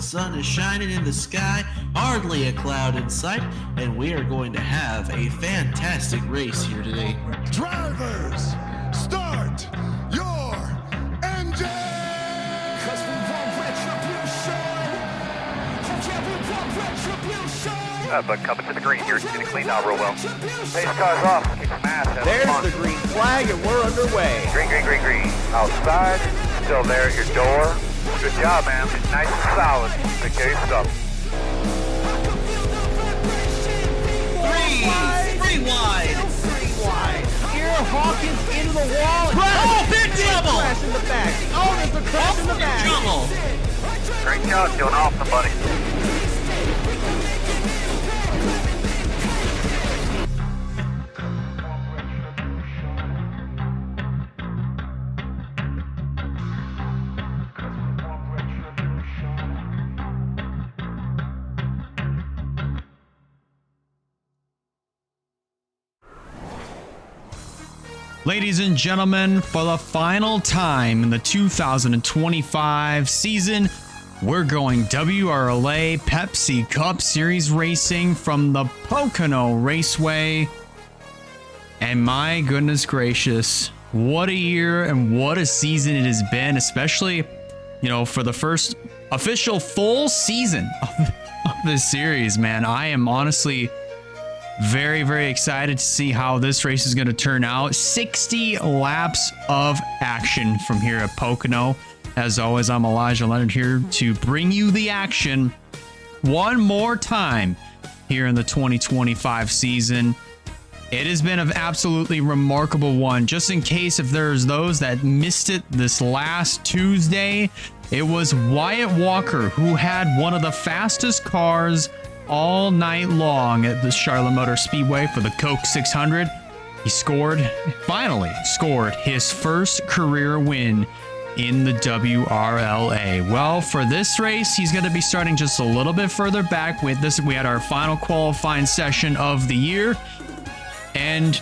sun is shining in the sky, hardly a cloud in sight, and we are going to have a fantastic race here today. Drivers, start your engine! Cause we want retribution. Yeah, we want retribution. But coming to the green here, it's getting cleaned out real well. Pace car's off, kick some ass. There's the green flag and we're underway. Green, green, green, green. Outside, still there at your door. Good job, man. Nice and solid. Take care of your stuff. Three wide. Here, Hawkins into the wall. Oh, big trouble! Crash in the back. Oh, there's a crash in the back. Trouble. Great job, killing off somebody. Ladies and gentlemen, for the final time in the 2025 season, we're going WRLA Pepsi Cup Series racing from the Pocono Raceway. And my goodness gracious, what a year and what a season it has been, especially, for the first official full season of this series, man. I am honestly very, very excited to see how this race is going to turn out. 60 laps of action from here at Pocono. As always, I'm Elijah Leonard here to bring you the action one more time here in the 2025 season. It has been an absolutely remarkable one. Just in case if there's those that missed it this last Tuesday, it was Wyatt Walker who had one of the fastest cars all night long at the Charlotte Motor Speedway for the Coke 600. He finally scored his first career win in the WRLA. Well, for this race, he's going to be starting just a little bit further back with this. We had our final qualifying session of the year. And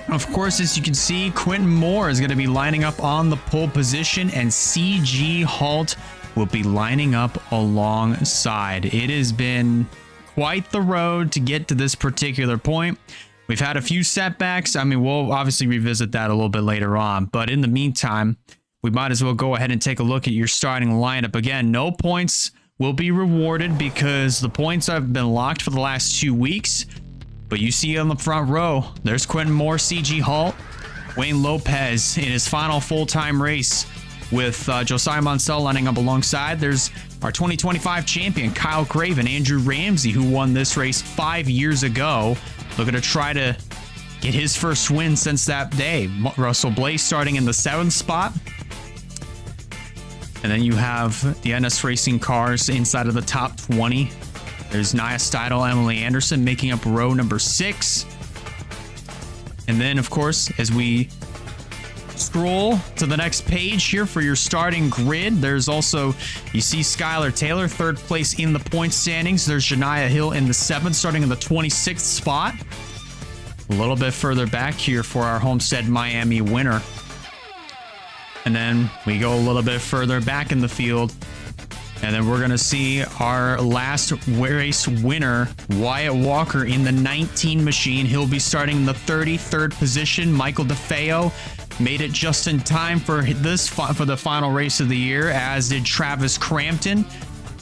of course, as you can see, Quentin Moore is going to be lining up on the pole position, and CG Halt will be lining up alongside. It has been quite the road to get to this particular point. We've had a few setbacks. I mean, we'll obviously revisit that a little bit later on, but in the meantime, we might as well go ahead and take a look at your starting lineup. Again, no points will be rewarded because the points have been locked for the last 2 weeks. But you see on the front row, there's Quentin Moore, CG Halt, Wayne Lopez in his final full-time race with Josiah Monsell lining up alongside. There's our 2025 champion, Kyle Craven, Andrew Ramsey, who won this race 5 years ago, looking to try to get his first win since that day. Russell Blaze starting in the 7th spot. And then you have the NS Racing cars inside of the top 20. There's Nia Steidel, Emily Anderson making up row number 6. And then, of course, as we scroll to the next page here for your starting grid, there's also, you see Skylar Taylor, 3rd place in the point standings. There's Janiah Hill in the 7th, starting in the 26th spot. A little bit further back here for our Homestead Miami winner. And then we go a little bit further back in the field. And then we're going to see our last race winner, Wyatt Walker in the 19 machine. He'll be starting in the 33rd position. Michael DeFeo made it just in time for the final race of the year, as did Travis Crampton.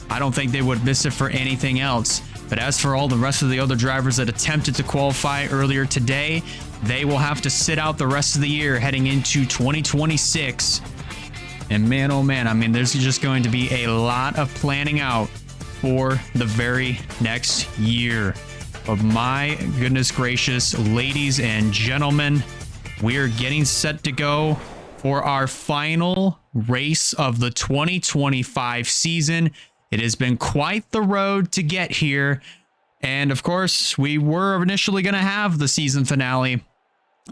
I don't think they would miss it for anything else. But as for all the rest of the other drivers that attempted to qualify earlier today, they will have to sit out the rest of the year heading into 2026. And man, oh man, I mean, there's just going to be a lot of planning out for the very next year. But my goodness gracious, ladies and gentlemen, we are getting set to go for our final race of the 2025 season. It has been quite the road to get here. And of course, we were initially going to have the season finale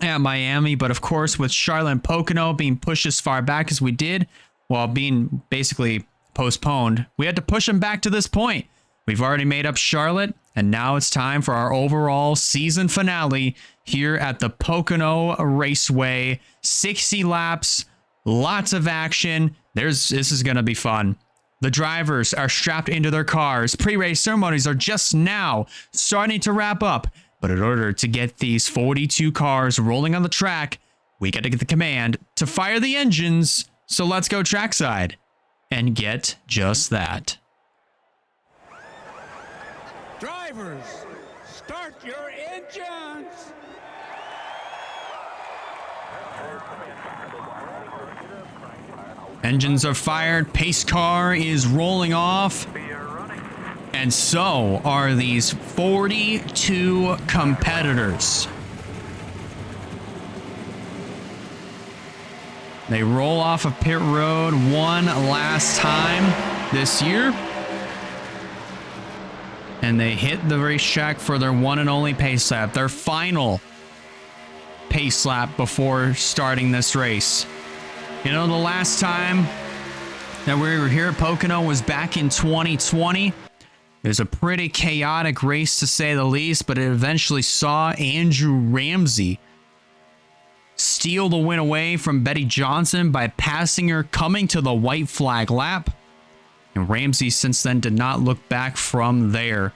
at Miami, but of course, with Charlotte and Pocono being pushed as far back as we did, while being basically postponed, we had to push them back to this point. We've already made up Charlotte, and now it's time for our overall season finale here at the Pocono Raceway. 60 laps, lots of action. This is going to be fun. The drivers are strapped into their cars. Pre-race ceremonies are just now starting to wrap up. But in order to get these 42 cars rolling on the track, we got to get the command to fire the engines. So let's go trackside and get just that. Drivers, start your engines! Engines are fired. Pace car is rolling off. And so are these 42 competitors. They roll off of pit road one last time this year. And they hit the racetrack for their one and only pace lap, their final pace lap before starting this race. You know, the last time that we were here at Pocono was back in 2020. It was a pretty chaotic race, to say the least, but it eventually saw Andrew Ramsey steal the win away from Betty Johnson by passing her coming to the white flag lap. And Ramsey since then did not look back from there.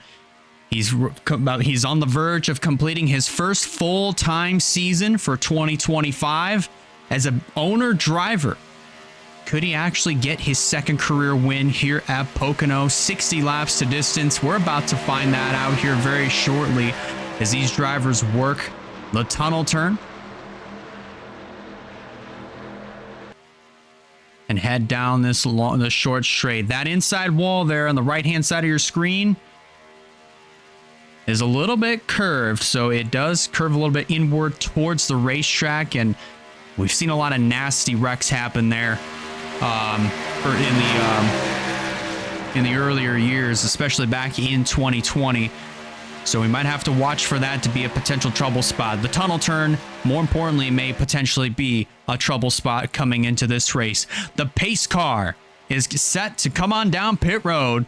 He's on the verge of completing his first full-time season for 2025 as an owner-driver. Could he actually get his second career win here at Pocono? 60 laps to distance. We're about to find that out here very shortly as these drivers work the tunnel turn and head down this short straight. That inside wall there on the right-hand side of your screen is a little bit curved, so it does curve a little bit inward towards the racetrack, and we've seen a lot of nasty wrecks happen there in the earlier years, especially back in 2020. So we might have to watch for that to be a potential trouble spot. The tunnel turn, more importantly, may potentially be a trouble spot coming into this race. The pace car is set to come on down pit road,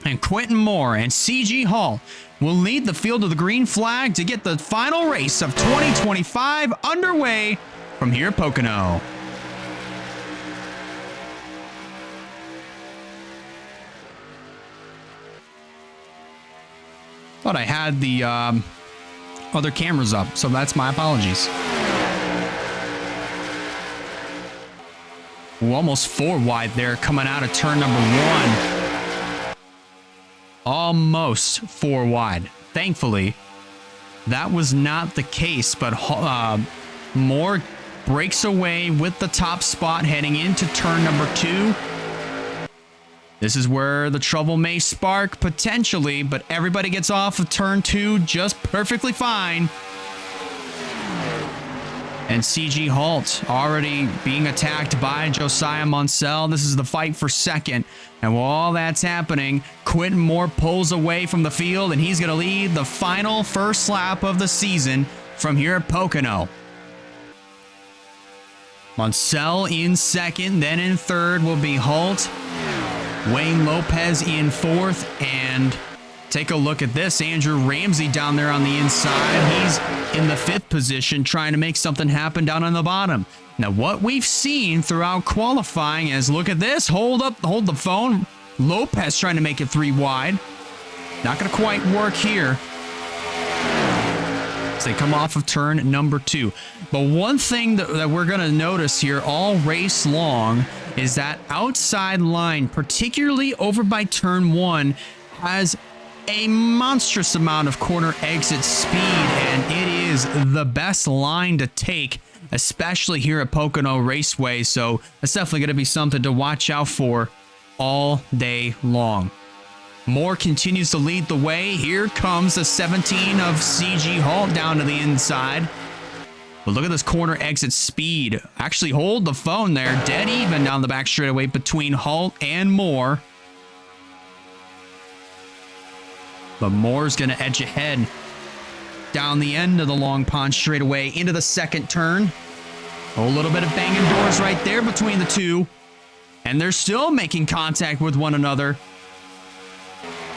and Quentin Moore and CG Hall will lead the field of the green flag to get the final race of 2025 underway from here at Pocono. Thought I had the other cameras up, so that's my apologies. Ooh, almost 4 wide there coming out of turn number 1. Almost 4 wide. Thankfully, that was not the case, but Moore breaks away with the top spot heading into turn number 2. This is where the trouble may spark potentially, but everybody gets off of turn 2 just perfectly fine. And CG Halt already being attacked by Josiah Munsell. This is the fight for second. And while all that's happening, Quentin Moore pulls away from the field, and he's going to lead the final first lap of the season from here at Pocono. Munsell in second, then in third will be Halt. Wayne Lopez in fourth, and take a look at this. Andrew Ramsey down there on the inside. He's in the 5th position trying to make something happen down on the bottom. Now, what we've seen throughout qualifying is, look at this. Hold the phone. Lopez trying to make it 3 wide. Not going to quite work here as they come off of turn number 2. But one thing that we're going to notice here all race long is that outside line, particularly over by turn 1, has a monstrous amount of corner exit speed, and it is the best line to take, especially here at Pocono Raceway. So that's definitely going to be something to watch out for all day long. Moore continues to lead the way. Here comes the 17 of CG Halt down to the inside. But look at this corner exit speed. Actually, hold the phone there. Dead even down the back straightaway between Halt and Moore. But Moore's going to edge ahead down the end of the Long Pond straightaway into the second turn. A little bit of banging doors right there between the two. And they're still making contact with one another.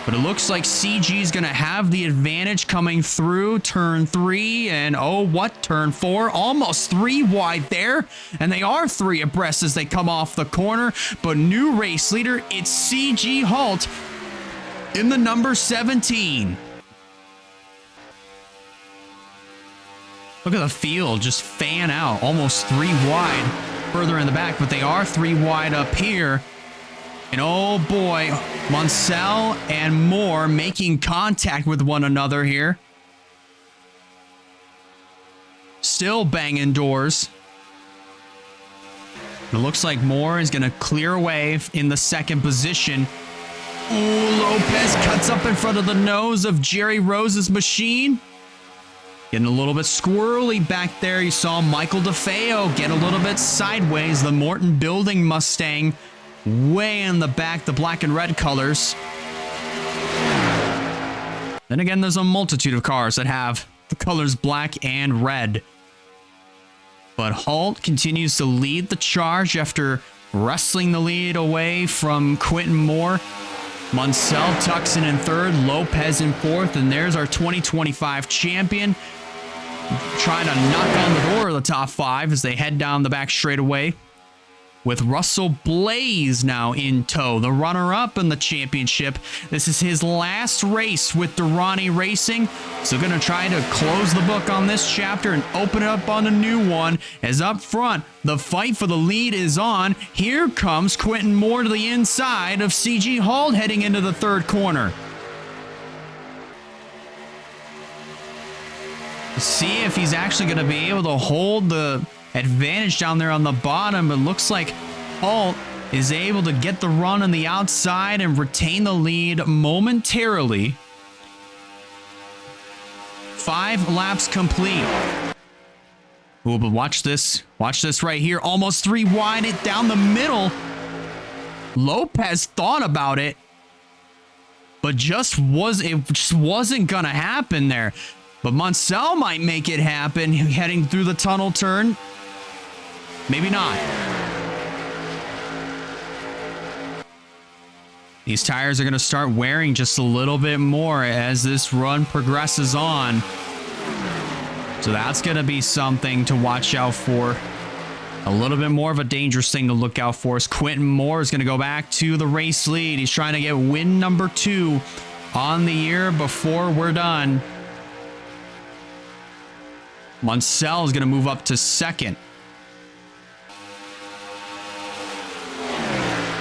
But it looks like CG is going to have the advantage coming through turn 3. And oh, what? Turn 4. Almost 3 wide there. And they are 3 abreast as they come off the corner. But new race leader, it's CG Halt in the number 17. Look at the field just fan out. Almost 3 wide further in the back. But they are 3 wide up here. And oh boy, Munsell and Moore making contact with one another here. Still banging doors. It looks like Moore is going to clear away in the second position. Ooh, Lopez cuts up in front of the nose of Jerry Rose's machine. Getting a little bit squirrely back there. You saw Michael DeFeo get a little bit sideways. The Morton Building Mustang way in the back, the black and red colors. Then again, there's a multitude of cars that have the colors black and red. But Halt continues to lead the charge after wrestling the lead away from Quentin Moore. Munsell tucks in third, Lopez in fourth, and there's our 2025 champion. Trying to knock on the door of the top 5 as they head down the back straightaway. With Russell Blaze now in tow, the runner-up in the championship. This is his last race with Durrani Racing, so going to try to close the book on this chapter and open it up on a new one. As up front, the fight for the lead is on. Here comes Quentin Moore to the inside of CG Halt heading into the third corner. See if he's actually going to be able to hold the advantage down there on the bottom. It looks like Halt is able to get the run on the outside and retain the lead momentarily. 5 laps complete. Ooh, but watch this. Watch this right here. Almost 3 wide, it down the middle. Lopez thought about it, but it just wasn't gonna happen there. But Munsell might make it happen heading through the tunnel turn. Maybe not. These tires are going to start wearing just a little bit more as this run progresses on. So that's going to be something to watch out for. A little bit more of a dangerous thing to look out for is Quentin Moore is going to go back to the race lead. He's trying to get win number 2 on the year before we're done. Munsell is going to move up to second.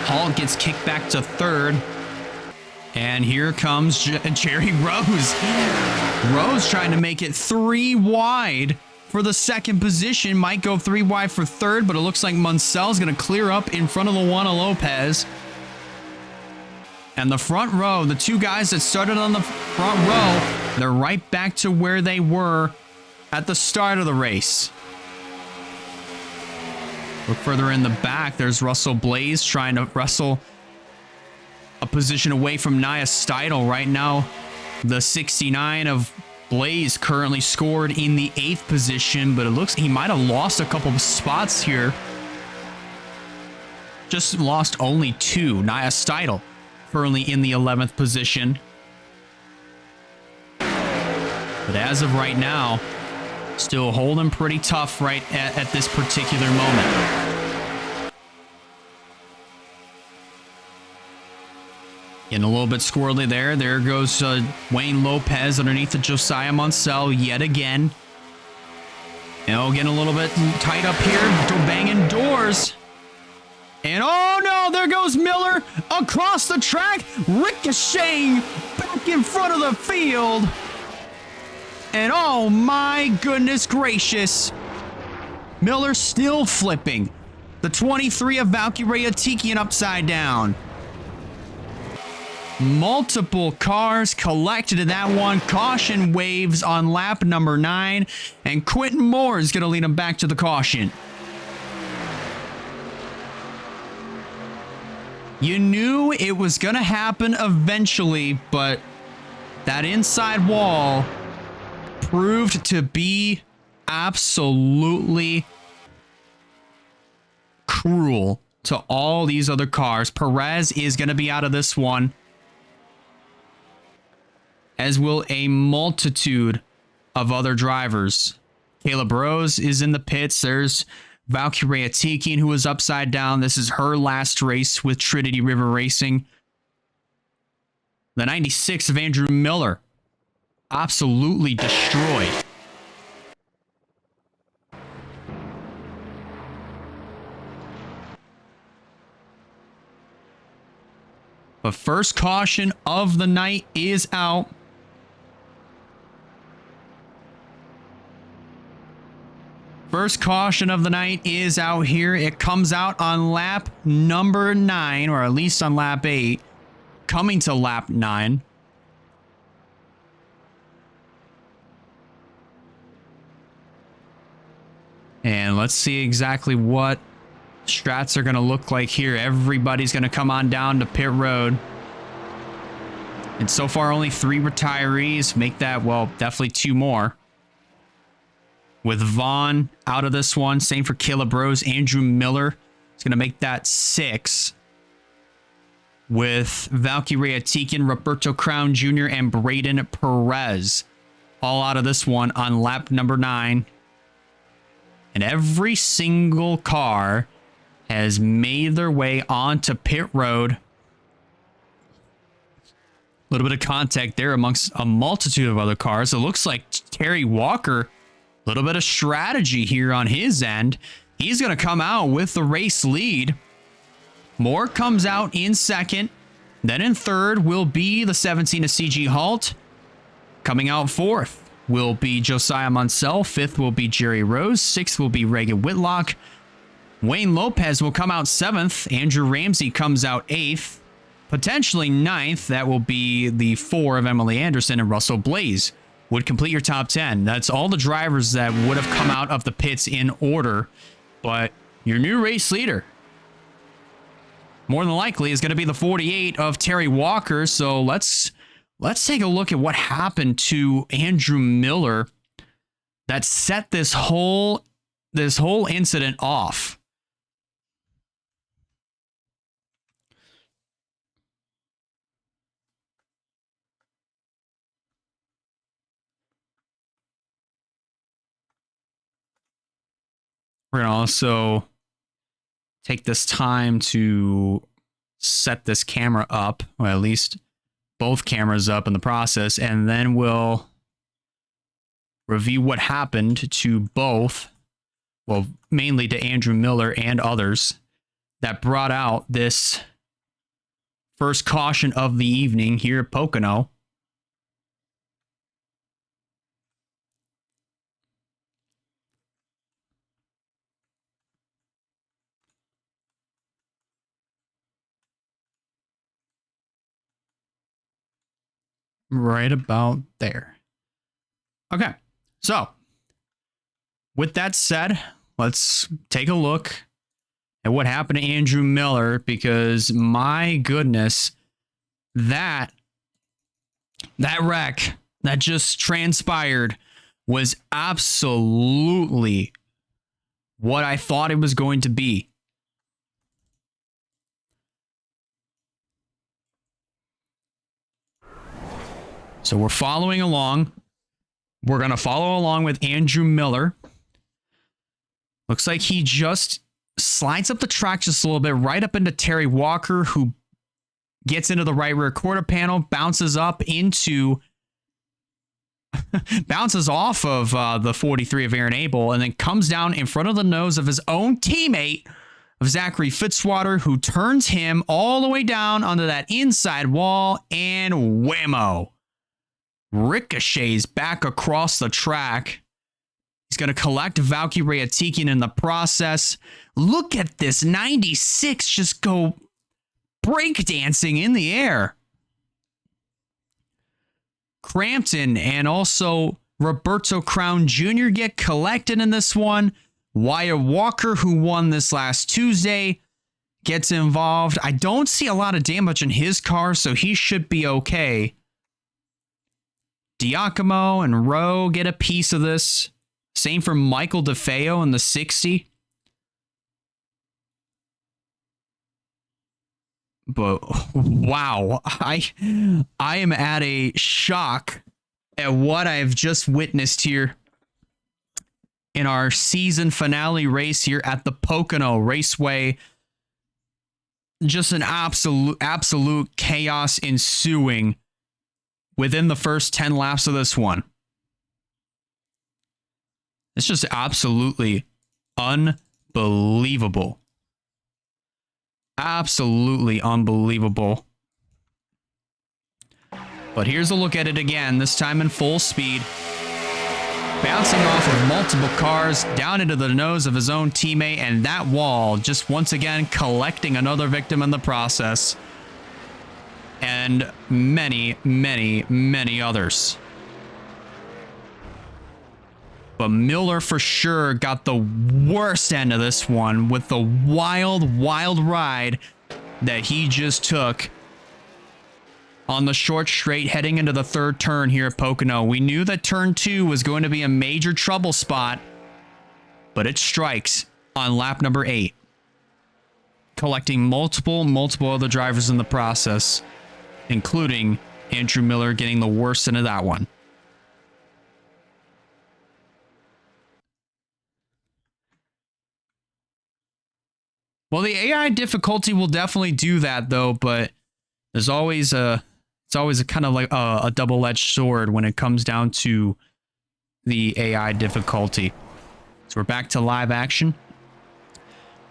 Halt gets kicked back to third. And here comes Jerry Rose. Rose trying to make it 3 wide for the second position. Might go 3 wide for third, but it looks like Munsell is going to clear up in front of the one of Lopez. And the front row, the 2 guys that started on the front row, they're right back to where they were at the start of the race. Look further in the back. There's Russell Blaze trying to wrestle a position away from Nia Steidl. Right now, the 69 of Blaze currently scored in the 8th position, but it looks he might have lost a couple of spots here. Just lost only 2. Nia Steidl currently in the 11th position. But as of right now, still holding pretty tough right at this particular moment. Getting a little bit squirrely there. There goes Wayne Lopez underneath of Josiah Munsell yet again. You know, getting a little bit tight up here, banging doors. And oh no, there goes Miller across the track, ricocheting back in front of the field. And oh my goodness gracious, Miller still flipping. The 23 of Valkyrie Tiki and upside down. Multiple cars collected in that one. Caution waves on lap number 9. And Quentin Moore is going to lead him back to the caution. You knew it was going to happen eventually, but that inside wall proved to be absolutely cruel to all these other cars. Perez is going to be out of this one. as will a multitude of other drivers. Caleb Rose is in the pits. There's Valkyrie Atikian, who was upside down. This is her last race with Trinity River Racing. The 96 of Andrew Miller, absolutely destroyed. But first caution of the night is out. First caution of the night is out here. It comes out on lap number 9, or at least on lap 8, coming to lap 9. And let's see exactly what strats are going to look like here. Everybody's going to come on down to pit road. And so far, only 3 retirees. Make that, well, definitely 2 more. With Vaughn out of this one. Same for Caleb Rose. Andrew Miller is going to make that 6. With Valkyrie Atikian, Roberto Crown Jr., and Braden Perez all out of this one on lap number 9. And every single car has made their way onto pit road. A little bit of contact there amongst a multitude of other cars. It looks like Terry Walker, a little bit of strategy here on his end. He's going to come out with the race lead. Moore comes out in second. Then in third will be the 17 of CG Halt. Coming out fourth will be Josiah Munsell. Fifth will be Jerry Rose. Sixth will be Reagan Whitlock. Wayne Lopez will come out 7th. Andrew Ramsey comes out 8th. Potentially 9th. That will be the 4 of Emily Anderson, and Russell Blaze would complete your top 10. That's all the drivers that would have come out of the pits in order. But your new race leader, more than likely, is going to be the 48 of Terry Walker. So let's take a look at what happened to Andrew Miller that set this whole incident off. We're going to also take this time to set this camera up, or at least both cameras up in the process, and then we'll review what happened to both, well, mainly to Andrew Miller and others, that brought out this first caution of the evening here at Pocono. Right about there. Okay, so with that said, let's take a look at what happened to Andrew Miller, because my goodness, that wreck that just transpired was absolutely what I thought it was going to be. So we're following along. We're going to follow along with Andrew Miller. Looks like he just slides up the track just a little bit, right up into Terry Walker, who gets into the right rear quarter panel, bounces up into, bounces off of the 43 of Aaron Abel, and then comes down in front of the nose of his own teammate, of Zachary Fitzwater, who turns him all the way down onto that inside wall, and whammo. Ricochets back across the track. He's going to collect Valkyrie Atikian in the process. Look at this 96 just go breakdancing in the air. Crampton and also Roberto Crown Jr. get collected in this one. Wyatt Walker, who won this last Tuesday, gets involved. I don't see a lot of damage in his car, so he should be okay. Diacomo and Rowe get a piece of this. Same for Michael DeFeo in the 60. But wow, I am at a shock at what I've just witnessed here in our season finale race here at the Pocono Raceway. Just an absolute chaos ensuing within the first 10 laps of this one. It's just absolutely unbelievable. Absolutely unbelievable. But here's a look at it again, this time in full speed. Bouncing off of multiple cars, down into the nose of his own teammate, and that wall just once again collecting another victim in the process. And many, many, many others. But Miller for sure got the worst end of this one with the wild, wild ride that he just took on the short straight heading into the third turn here at Pocono. We knew that turn 2 was going to be a major trouble spot, but it strikes on lap number 8, collecting multiple other drivers in the process, including Andrew Miller getting the worst end of that one. Well, the AI difficulty will definitely do that though, but there's always it's always a kind of like a double-edged sword when it comes down to the AI difficulty. So we're back to live action.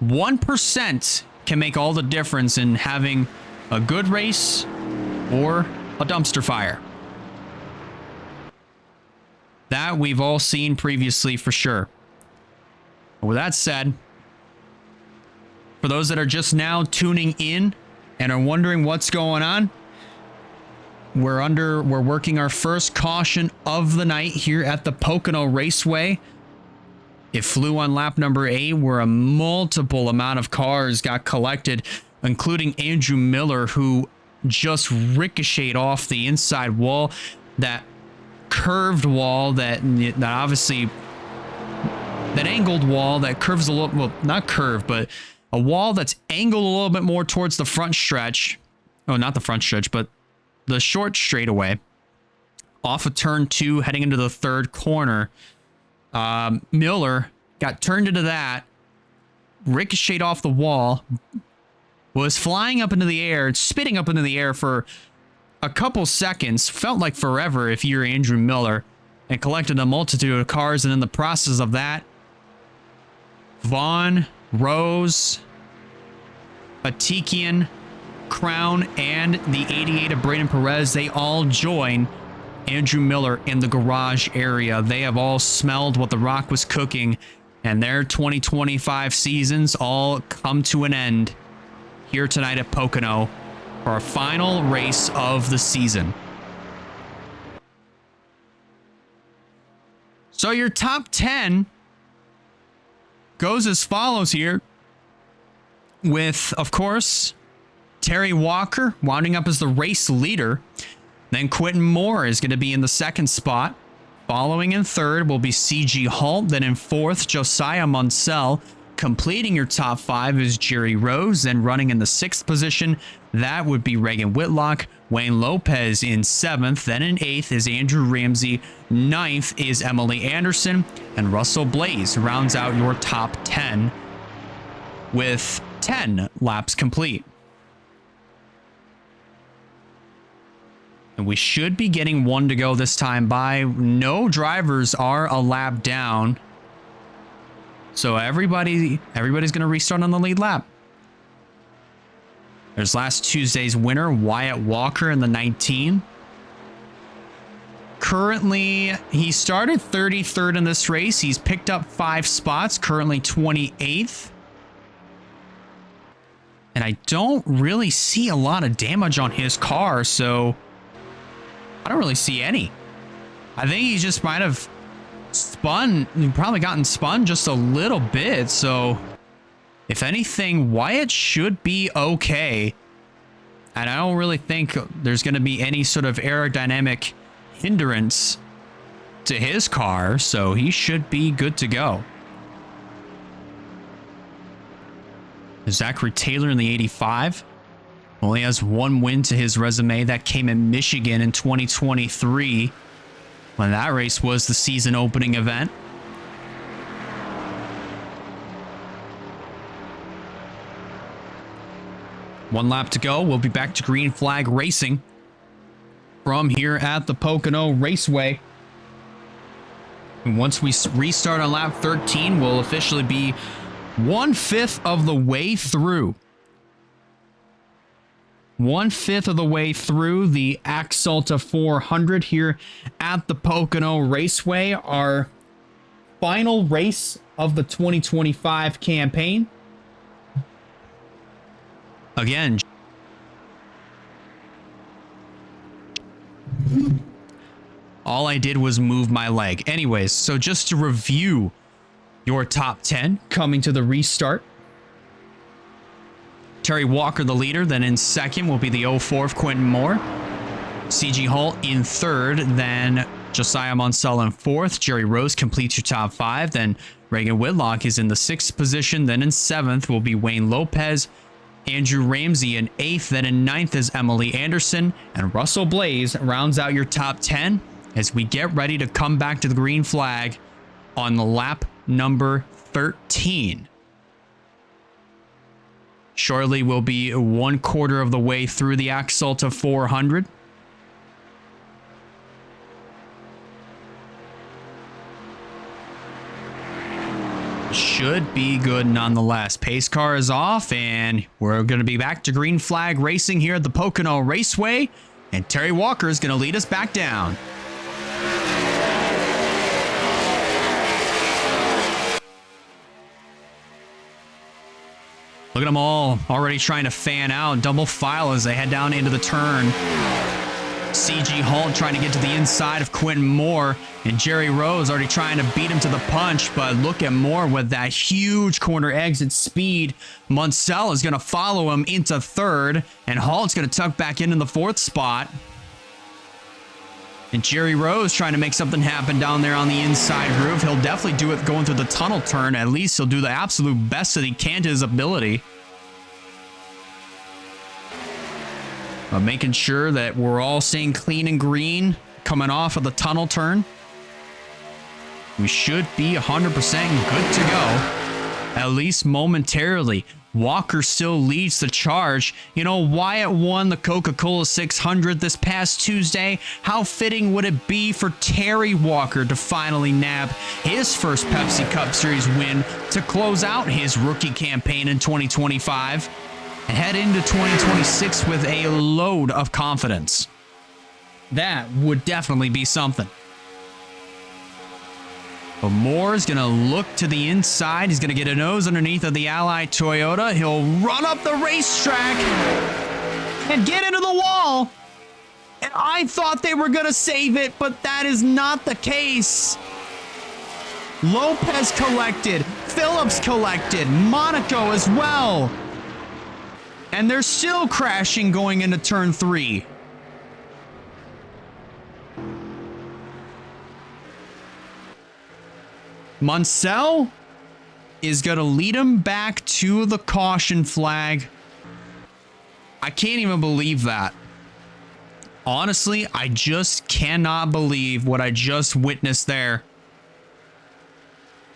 1% can make all the difference in having a good race or a dumpster fire. That we've all seen previously for sure. With that said, for those that are just now tuning in and are wondering what's going on, we're working our first caution of the night here at the Pocono Raceway. It flew on lap number 8, where a multiple amount of cars got collected, including Andrew Miller, who just ricocheted off the inside wall, that curved wall that obviously, that angled wall that curves a little, well, not curved, but a wall that's angled a little bit more towards the front stretch. Oh, not the front stretch, but the short straightaway off of turn 2 heading into the third corner. Miller got turned into that, ricocheted off the wall, was flying up into the air, spitting up into the air for a couple seconds, felt like forever if you're Andrew Miller, and collected a multitude of cars. And in the process of that, Vaughn, Rose, Atikian, Crown, and the 88 of Braden Perez, they all join Andrew Miller in the garage area. They have all smelled what the Rock was cooking, and their 2025 seasons all come to an end here tonight at Pocono for our final race of the season. So your top 10 goes as follows here, with, of course, Terry Walker winding up as the race leader. Then Quentin Moore is going to be in the second spot. Following in third will be CG Halt. Then in fourth, Josiah Munsell. Completing your top 5 is Jerry Rose. Then running in the 6th position, that would be Reagan Whitlock. Wayne Lopez in 7th. Then in 8th is Andrew Ramsey. 9th is Emily Anderson. And Russell Blaze rounds out your top 10 with 10 laps complete. And we should be getting one to go this time by. No drivers are a lap down. So everybody's going to restart on the lead lap. There's last Tuesday's winner, Wyatt Walker in the 19. Currently, he started 33rd in this race. He's picked up 5 spots, currently 28th. And I don't really see a lot of damage on his car, so I don't really see any. I think he just might have spun, probably gotten spun just a little bit. So if anything, Wyatt should be okay. And I don't really think there's going to be any sort of aerodynamic hindrance to his car. So he should be good to go. Zachary Taylor in the 85. Only has one win to his resume. That came in Michigan in 2023, when that race was the season opening event. One lap to go. We'll be back to green flag racing from here at the Pocono Raceway. And once we restart on lap 13, we'll officially be 1/5 of the way through. 1/5 of the way through the Axalta 400 here at the Pocono Raceway, our final race of the 2025 campaign. Again, all I did was move my leg. Anyways, so just to review your top 10 coming to the restart. Terry Walker, the leader. Then in second will be the 04 of Quentin Moore. CG Holt in third. Then Josiah Munsell in fourth. Jerry Rose completes your top 5. Then Reagan Whitlock is in the 6th position. Then in 7th will be Wayne Lopez. Andrew Ramsey in 8th. Then in 9th is Emily Anderson. And Russell Blaze rounds out your top 10 as we get ready to come back to the green flag on the lap number 13. Shortly, we'll be 1/4 of the way through the Axalta 400. Should be good nonetheless. Pace car is off, and we're going to be back to green flag racing here at the Pocono Raceway. And Terry Walker is going to lead us back down. Look at them all already trying to fan out. Double file as they head down into the turn. CG Holt trying to get to the inside of Quentin Moore. And Jerry Rose already trying to beat him to the punch. But look at Moore with that huge corner exit speed. Munsell is going to follow him into third. And Holt's going to tuck back into the 4th spot. And Jerry Rose trying to make something happen down there on the inside groove. He'll definitely do it going through the tunnel turn. At least he'll do the absolute best that he can to his ability. But making sure that we're all staying clean and green coming off of the tunnel turn. We should be 100% good to go, at least momentarily. Walker still leads the charge. You know, Wyatt won the Coca-Cola 600 this past Tuesday. How fitting would it be for Terry Walker to finally nab his first Pepsi Cup Series win to close out his rookie campaign in 2025 and head into 2026 with a load of confidence? That would definitely be something. But Moore is going to look to the inside. He's going to get a nose underneath of the Ally Toyota. He'll run up the racetrack and get into the wall. And I thought they were going to save it, but that is not the case. Lopez collected. Phillips collected. Monaco as well. And they're still crashing going into turn 3. Munsell is going to lead him back to the caution flag. I can't even believe that. Honestly, I just cannot believe what I just witnessed there.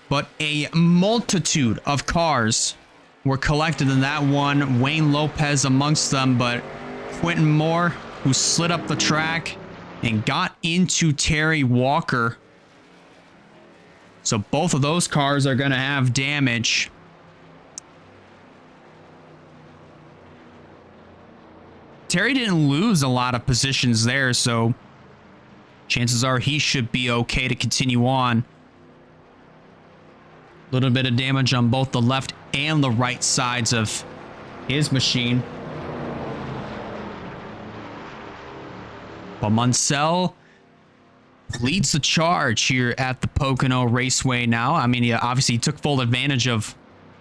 But a multitude of cars were collected in that one. Wayne Lopez amongst them, but Quentin Moore, who slid up the track and got into Terry Walker. So both of those cars are going to have damage. Terry didn't lose a lot of positions there, so chances are he should be okay to continue on. A little bit of damage on both the left and the right sides of his machine. But Munsell leads the charge here at the Pocono Raceway now. I mean, obviously he took full advantage of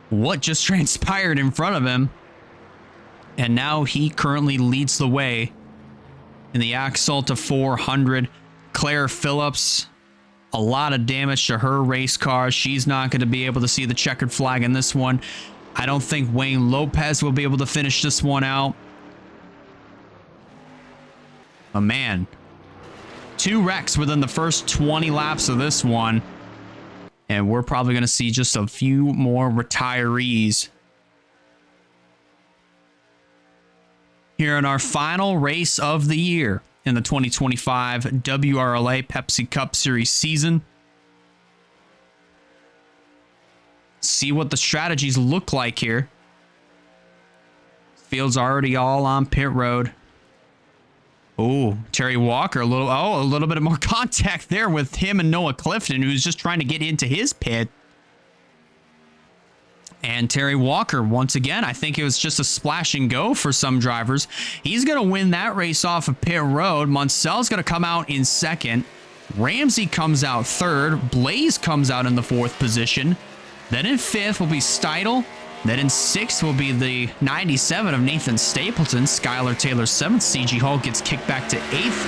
what just transpired in front of him. And now he currently leads the way in the Axalta 400. Claire Phillips, a lot of damage to her race car. She's not going to be able to see the checkered flag in this one. I don't think Wayne Lopez will be able to finish this one out. But man, 2 wrecks within the first 20 laps of this one. And we're probably going to see just a few more retirees here in our final race of the year in the 2025 WRLA Pepsi Cup Series season. See what the strategies look like here. Field's already all on pit road. Oh, Terry Walker, a little bit of more contact there with him and Noah Clifton, who's just trying to get into his pit. And Terry Walker, once again, I think it was just a splash and go for some drivers. He's going to win that race off of pit road. Munsell's going to come out in second. Ramsey comes out third. Blaze comes out in the 4th position. Then in 5th will be Steidel. Then in 6th will be the 97 of Nathan Stapleton. Skylar Taylor 7th. CG Hall gets kicked back to 8th.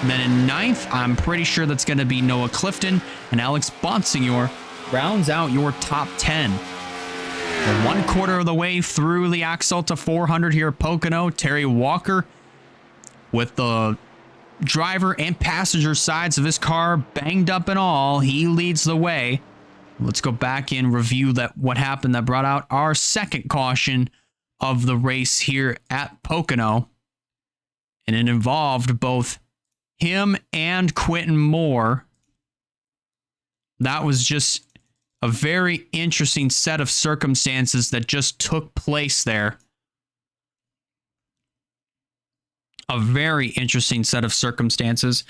And then in 9th, I'm pretty sure that's going to be Noah Clifton. And Alex Bonsignor rounds out your top 10. We're 1/4 of the way through the Axalta 400 here at Pocono. Terry Walker with the driver and passenger sides of his car banged up and all. He leads the way. Let's go back and review what happened that brought out our second caution of the race here at Pocono. And it involved both him and Quentin Moore. That was just a very interesting set of circumstances that just took place there. A very interesting set of circumstances.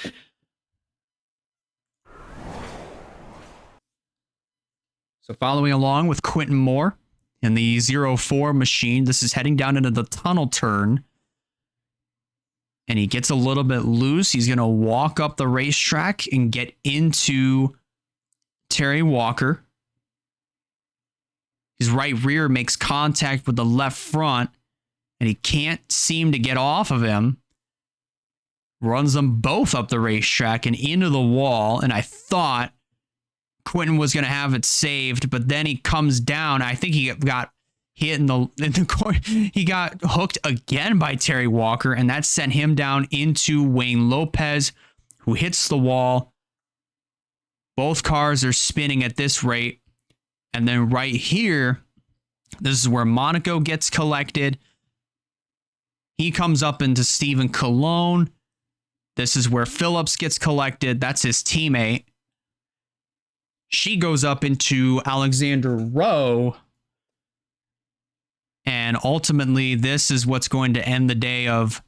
So following along with Quentin Moore in the 04 machine, this is heading down into the tunnel turn. And he gets a little bit loose. He's going to walk up the racetrack and get into Terry Walker. His right rear makes contact with the left front, and he can't seem to get off of him. Runs them both up the racetrack and into the wall, and I thought Quentin was going to have it saved, but then he comes down. I think he got hit in the corner. He got hooked again by Terry Walker, and that sent him down into Wayne Lopez, who hits the wall. Both cars are spinning at this rate. And then right here, this is where Monaco gets collected. He comes up into Stephen Colon. This is where Phillips gets collected. That's his teammate. She goes up into Alexander Rowe. And ultimately, this is what's going to end the day of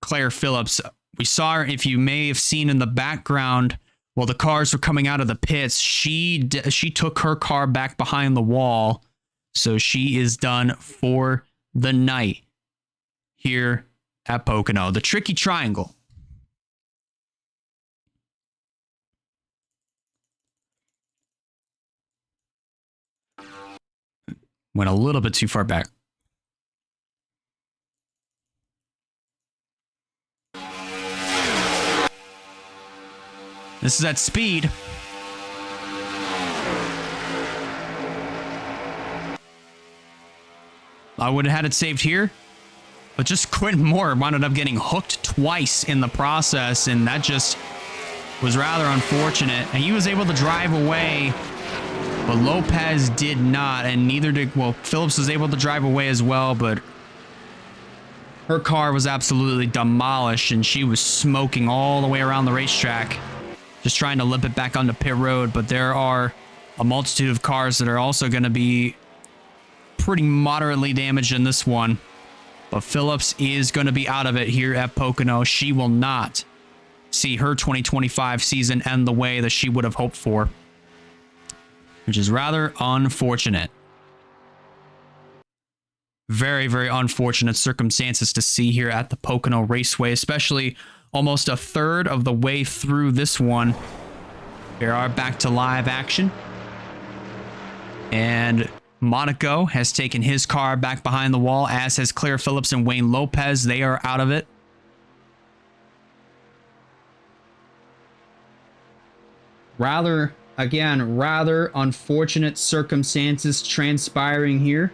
Claire Phillips. We saw her, if you may have seen in the background, while the cars were coming out of the pits, she took her car back behind the wall. So she is done for the night here at Pocono. The tricky triangle. Went a little bit too far back. This is at speed. I would have had it saved here, but just Quentin Moore wound up getting hooked twice in the process, and that just was rather unfortunate. And he was able to drive away, but Lopez did not, and neither did, well, Phillips was able to drive away as well, but her car was absolutely demolished, and she was smoking all the way around the racetrack, just trying to limp it back onto pit road. But there are a multitude of cars that are also going to be pretty moderately damaged in this one. But Phillips is going to be out of it here at Pocono. She will not see her 2025 season end the way that she would have hoped for, which is rather unfortunate. Very, very unfortunate circumstances to see here at the Pocono Raceway, especially almost a third of the way through this one. We are back to live action. And Monaco has taken his car back behind the wall, as has Claire Phillips and Wayne Lopez. They are out of it. Rather unfortunate circumstances transpiring here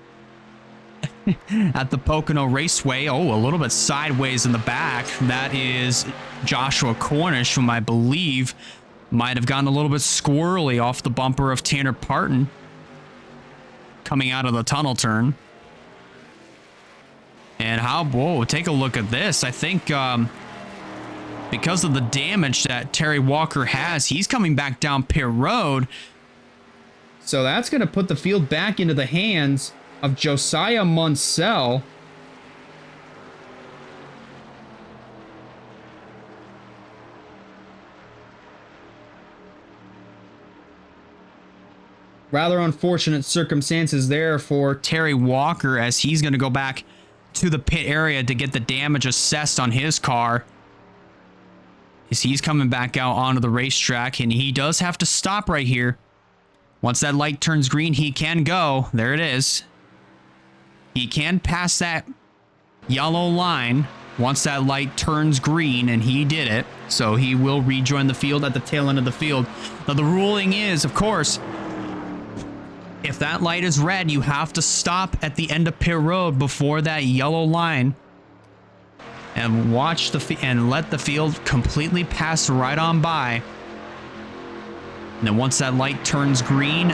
at the Pocono Raceway. Oh, a little bit sideways in the back. That is Joshua Cornish, whom I believe might have gotten a little bit squirrely off the bumper of Tanner Parton coming out of the tunnel turn. And whoa, take a look at this. I think because of the damage that Terry Walker has, he's coming back down pit road. So that's going to put the field back into the hands of Josiah Munsell. Rather unfortunate circumstances there for Terry Walker, as he's going to go back to the pit area to get the damage assessed on his car. As he's coming back out onto the racetrack, and he does have to stop right here. Once that light turns green, he can go. There it is. He can pass that yellow line once that light turns green, and he did it. So he will rejoin the field at the tail end of the field. Now the ruling is, of course, if that light is red, you have to stop at the end of pit road before that yellow line and watch and let the field completely pass right on by. And then once that light turns green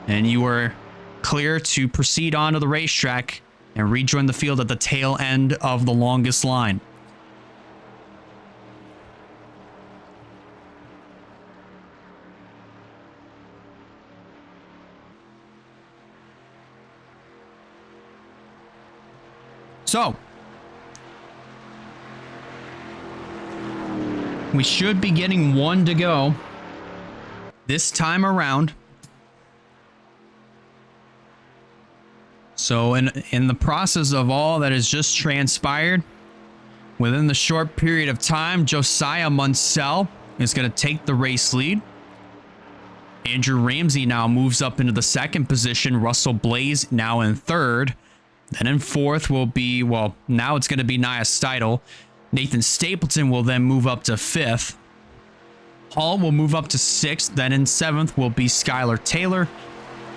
and you are clear to proceed onto the racetrack and rejoin the field at the tail end of the longest line. So, we should be getting one to go this time around. So in the process of all that has just transpired, within the short period of time, Josiah Munsell is going to take the race lead. Andrew Ramsey now moves up into the second position. Russell Blaze now in third. Then in fourth will be, well, now it's going to be Nia Steidel. Nathan Stapleton will then move up to fifth. Hall will move up to sixth. Then in seventh will be Skylar Taylor.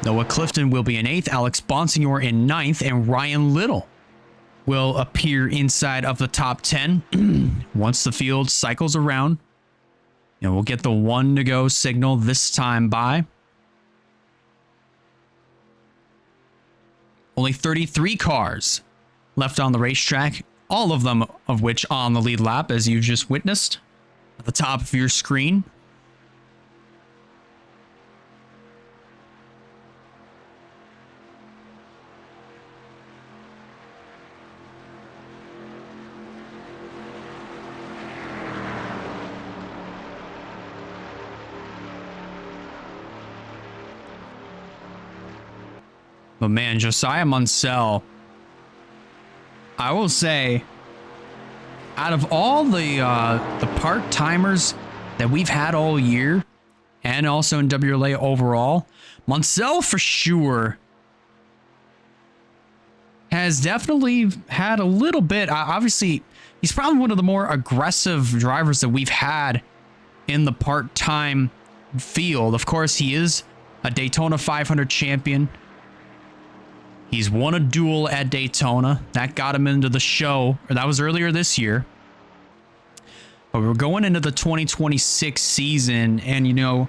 Noah Clifton will be in eighth. Alex Bonsignor in ninth. And Ryan Little will appear inside of the top 10 once the field cycles around. And we'll get the one to go signal this time by. Only 33 cars left on the racetrack, all of them of which on the lead lap, as you've just witnessed at the top of your screen. But man, Josiah Munsell, I will say, out of all the part-timers that we've had all year, and also in WRLA overall, Munsell for sure has definitely had a little bit. Obviously, he's probably one of the more aggressive drivers that we've had in the part-time field. Of course, he is a Daytona 500 champion. He's won a duel at Daytona. That got him into the show, or that was earlier this year. But we're going into the 2026 season, and you know,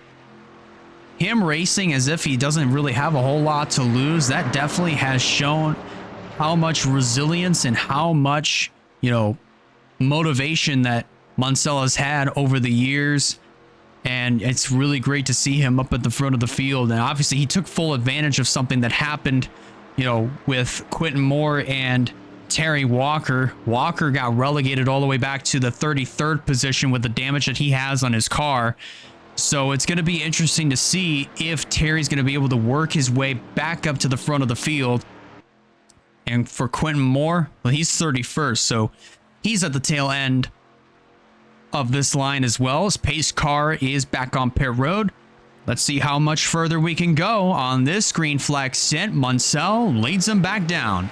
him racing as if he doesn't really have a whole lot to lose, that definitely has shown how much resilience and how much, you know, motivation that Munsell has had over the years. And it's really great to see him up at the front of the field. And obviously he took full advantage of something that happened, you know, with Quentin Moore and Terry Walker. Walker got relegated all the way back to the 33rd position with the damage that he has on his car. So it's going to be interesting to see if Terry's going to be able to work his way back up to the front of the field. And for Quentin Moore, well, he's 31st, so he's at the tail end of this line as well. His pace car is back on pit road. Let's see how much further we can go on this green flag stint. Munsell leads them back down.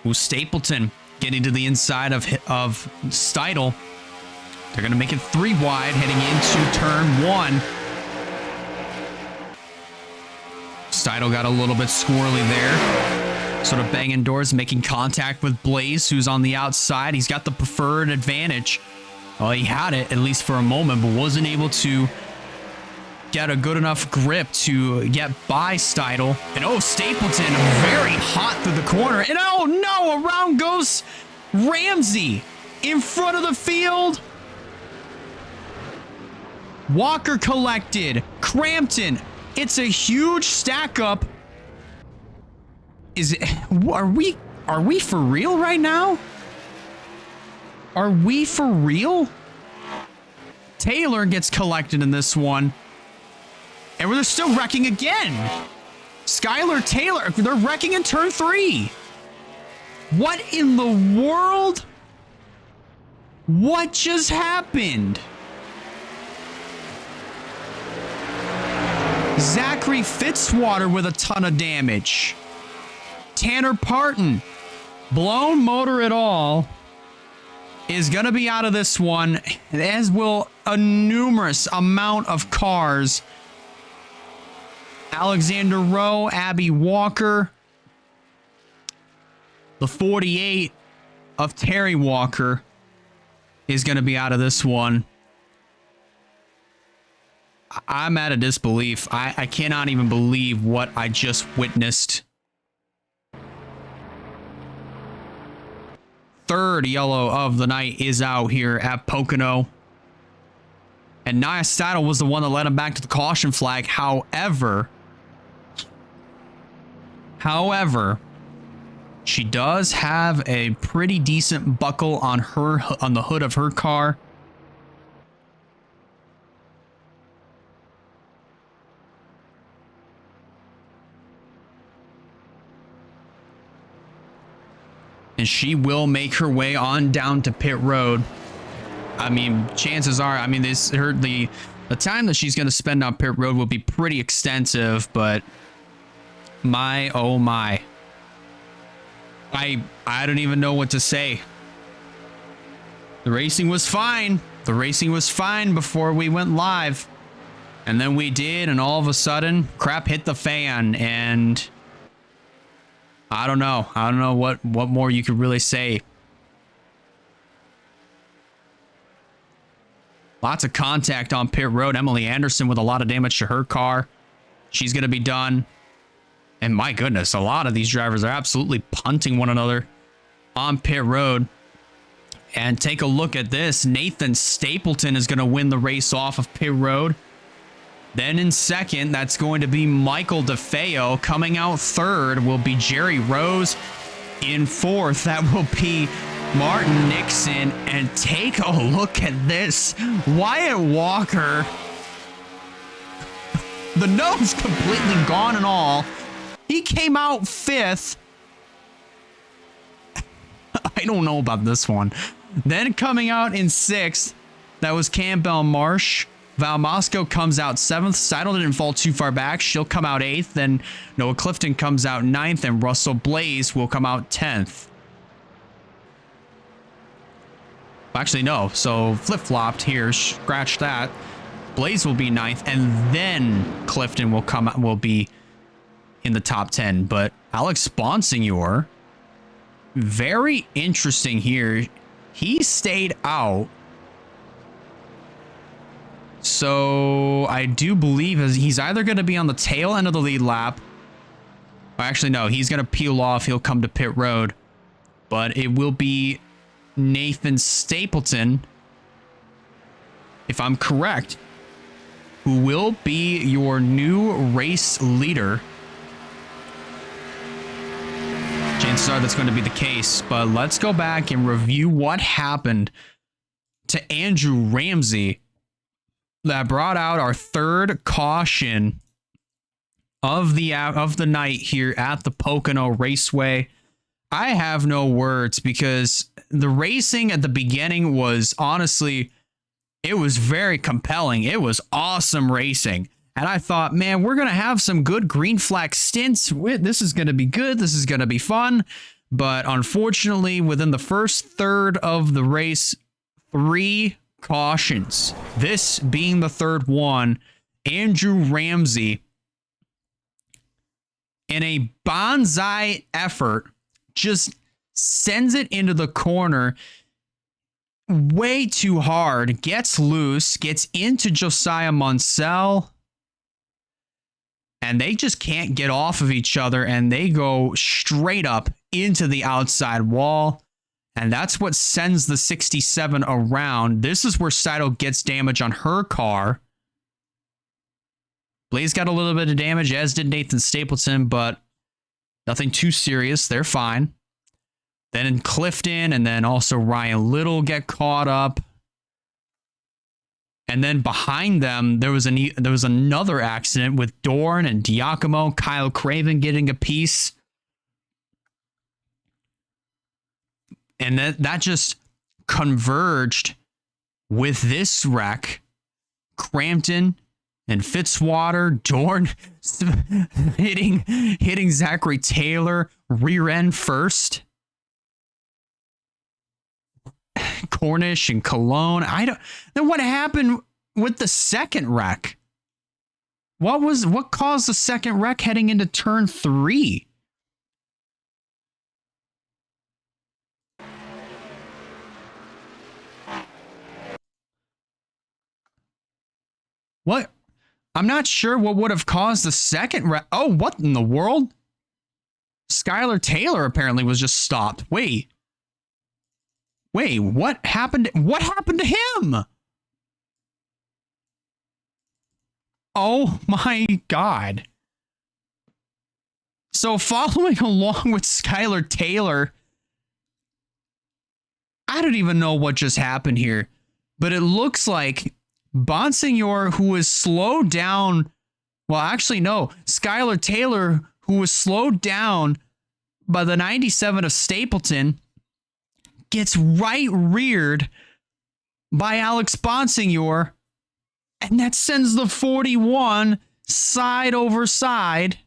Ooh, Stapleton getting to the inside of Steidel. They're going to make it 3 wide heading into turn 1. Steidl got a little bit squirrely there. Sort of banging doors, making contact with Blaze, who's on the outside. He's got the preferred advantage. Well, he had it, at least for a moment, but wasn't able to get a good enough grip to get by Steidl. And oh, Stapleton, very hot through the corner. And oh no, around goes Ramsey in front of the field. Walker collected. Crampton. It's a huge stack up. Is it? Are we for real right now? Are we for real? Taylor gets collected in this one. And they're still wrecking again. Skylar Taylor, they're wrecking in turn 3. What in the world? What just happened? Zachary Fitzwater with a ton of damage. Tanner Parton, blown motor at all, is going to be out of this one, as will a numerous amount of cars. Alexander Rowe, Abby Walker, the 48 of Terry Walker is going to be out of this one. I'm at a disbelief. I cannot even believe what I just witnessed. Third yellow of the night is out here at Pocono. And Nia Steidl was the one that led him back to the caution flag. However, she does have a pretty decent buckle on the hood of her car. And she will make her way on down to pit road. I mean, chances are, I mean, the time that she's going to spend on pit road will be pretty extensive, but my, oh my. I don't even know what to say. The racing was fine. The racing was fine before we went live. And then we did, and all of a sudden, crap hit the fan, and I don't know. I don't know what more you could really say. Lots of contact on pit road. Emily Anderson with a lot of damage to her car. She's going to be done. And my goodness, a lot of these drivers are absolutely punting one another on pit road. And take a look at this. Nathan Stapleton is going to win the race off of pit road. Then in second, that's going to be Michael DeFeo. Coming out third will be Jerry Rose. In fourth, that will be Martin Nixon. And take a look at this. Wyatt Walker. The nose completely gone and all. He came out fifth. I don't know about this one. Then coming out in sixth, that was Campbell Marsh. Val Moscow comes out seventh. Seidel didn't fall too far back. She'll come out eighth. Then Noah Clifton comes out ninth, and Russell Blaze will come out 10th. Actually, no. So flip-flopped here. Scratch that. Blaze will be ninth, and then Clifton will be in the top 10. But Alex Bonsignor, very interesting here. He stayed out. So I do believe he's either going to be on the tail end of the lead lap. Or actually, no, he's going to peel off. He'll come to pit road. But it will be Nathan Stapleton, if I'm correct, who will be your new race leader. Chances are that's going to be the case. But let's go back and review what happened to Andrew Ramsey that brought out our third caution of the night here at the Pocono Raceway. I have no words because the racing at the beginning was honestly, it was very compelling. It was awesome racing. And I thought, man, we're going to have some good green flag stints. This is going to be good. This is going to be fun. But unfortunately, within the first third of the race, 3 cautions. This being the third one, Andrew Ramsey, in a bonsai effort, just sends it into the corner way too hard, gets loose, gets into Josiah Munsell, and they just can't get off of each other, and they go straight up into the outside wall, and that's what sends the 67 around. This is where Seidel gets damage on her car. Blaze got a little bit of damage, as did Nathan Stapleton, but nothing too serious. They're fine. Then in Clifton and then also Ryan Little get caught up. And then behind them, there was another accident with Dorn and Giacomo, Kyle Craven getting a piece. And that just converged with this wreck. Crampton and Fitzwater, Dorn hitting Zachary Taylor rear end first. Cornish and Cologne. Then what happened with the second wreck? What caused the second wreck heading into turn 3? What? I'm not sure what would have caused the second wreck. Oh, what in the world? Skylar Taylor apparently was just stopped. Wait, what happened? What happened to him? Oh my God. So following along with Skylar Taylor, I don't even know what just happened here, but it looks like Bonsignor, who was slowed down. Well, actually, no. Skylar Taylor, who was slowed down by the 97 of Stapleton, gets right reared by Alex Bonsignor, and that sends the 41 side over side,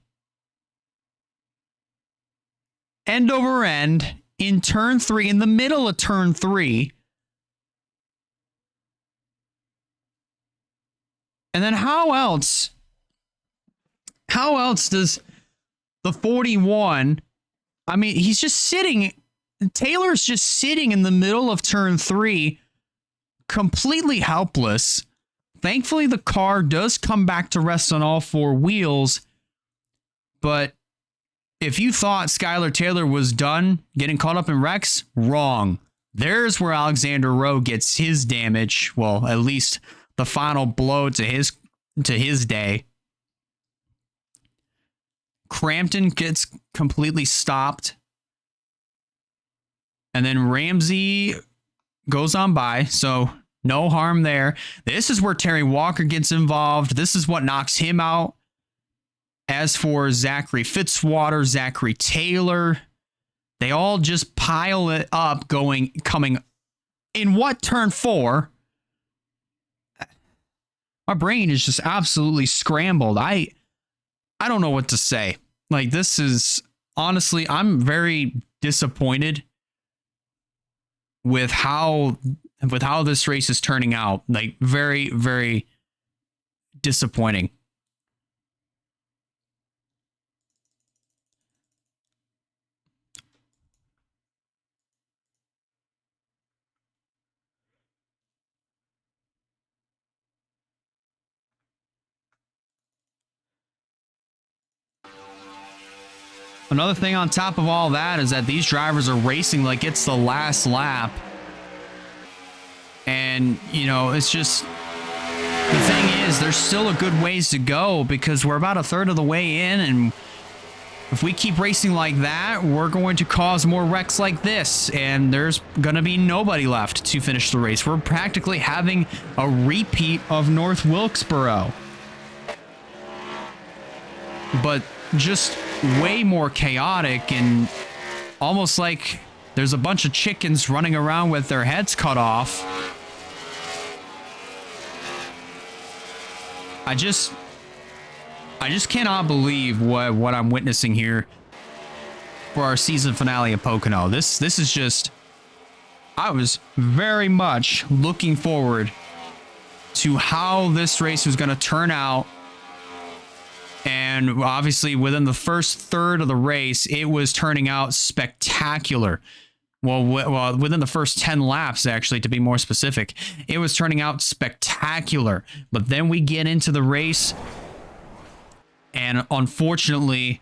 end over end in turn 3, in the middle of turn 3. And then how else does the 41, I mean, he's just sitting, Taylor's just sitting in the middle of turn 3, completely helpless. Thankfully, the car does come back to rest on all 4 wheels. But if you thought Skylar Taylor was done getting caught up in wrecks, wrong. There's where Alexander Rowe gets his damage. Well, at least the final blow to his day. Crampton gets completely stopped. And then Ramsey goes on by, so no harm there. This is where Terry Walker gets involved. This is what knocks him out. As for Zachary Fitzwater, Zachary Taylor, they all just pile it up coming in what, turn 4? My brain is just absolutely scrambled. I don't know what to say. Like, this is, honestly, I'm very disappointed with how this race is turning out. Like, very, very disappointing. Another thing on top of all that is that these drivers are racing like it's the last lap. And, you know, it's just, the thing is, there's still a good ways to go because we're about a third of the way in, and if we keep racing like that, we're going to cause more wrecks like this, and there's going to be nobody left to finish the race. We're practically having a repeat of North Wilkesboro. But just way more chaotic and almost like there's a bunch of chickens running around with their heads cut off. I just cannot believe what I'm witnessing here for our season finale of Pocono. This is just I was very much looking forward to how this race was going to turn out. And obviously, within the first third of the race, it was turning out spectacular. Well, within the first 10 laps, actually, to be more specific, it was turning out spectacular. But then we get into the race, and unfortunately,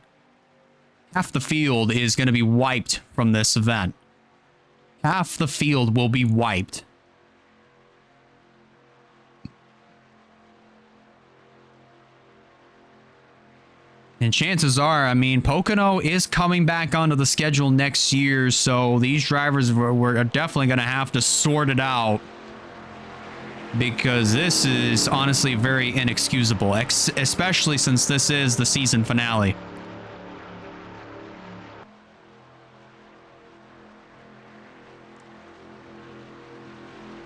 half the field is going to be wiped from this event. Half the field will be wiped. And chances are, I mean, Pocono is coming back onto the schedule next year, so these drivers were definitely going to have to sort it out, because this is honestly very inexcusable, especially since this is the season finale.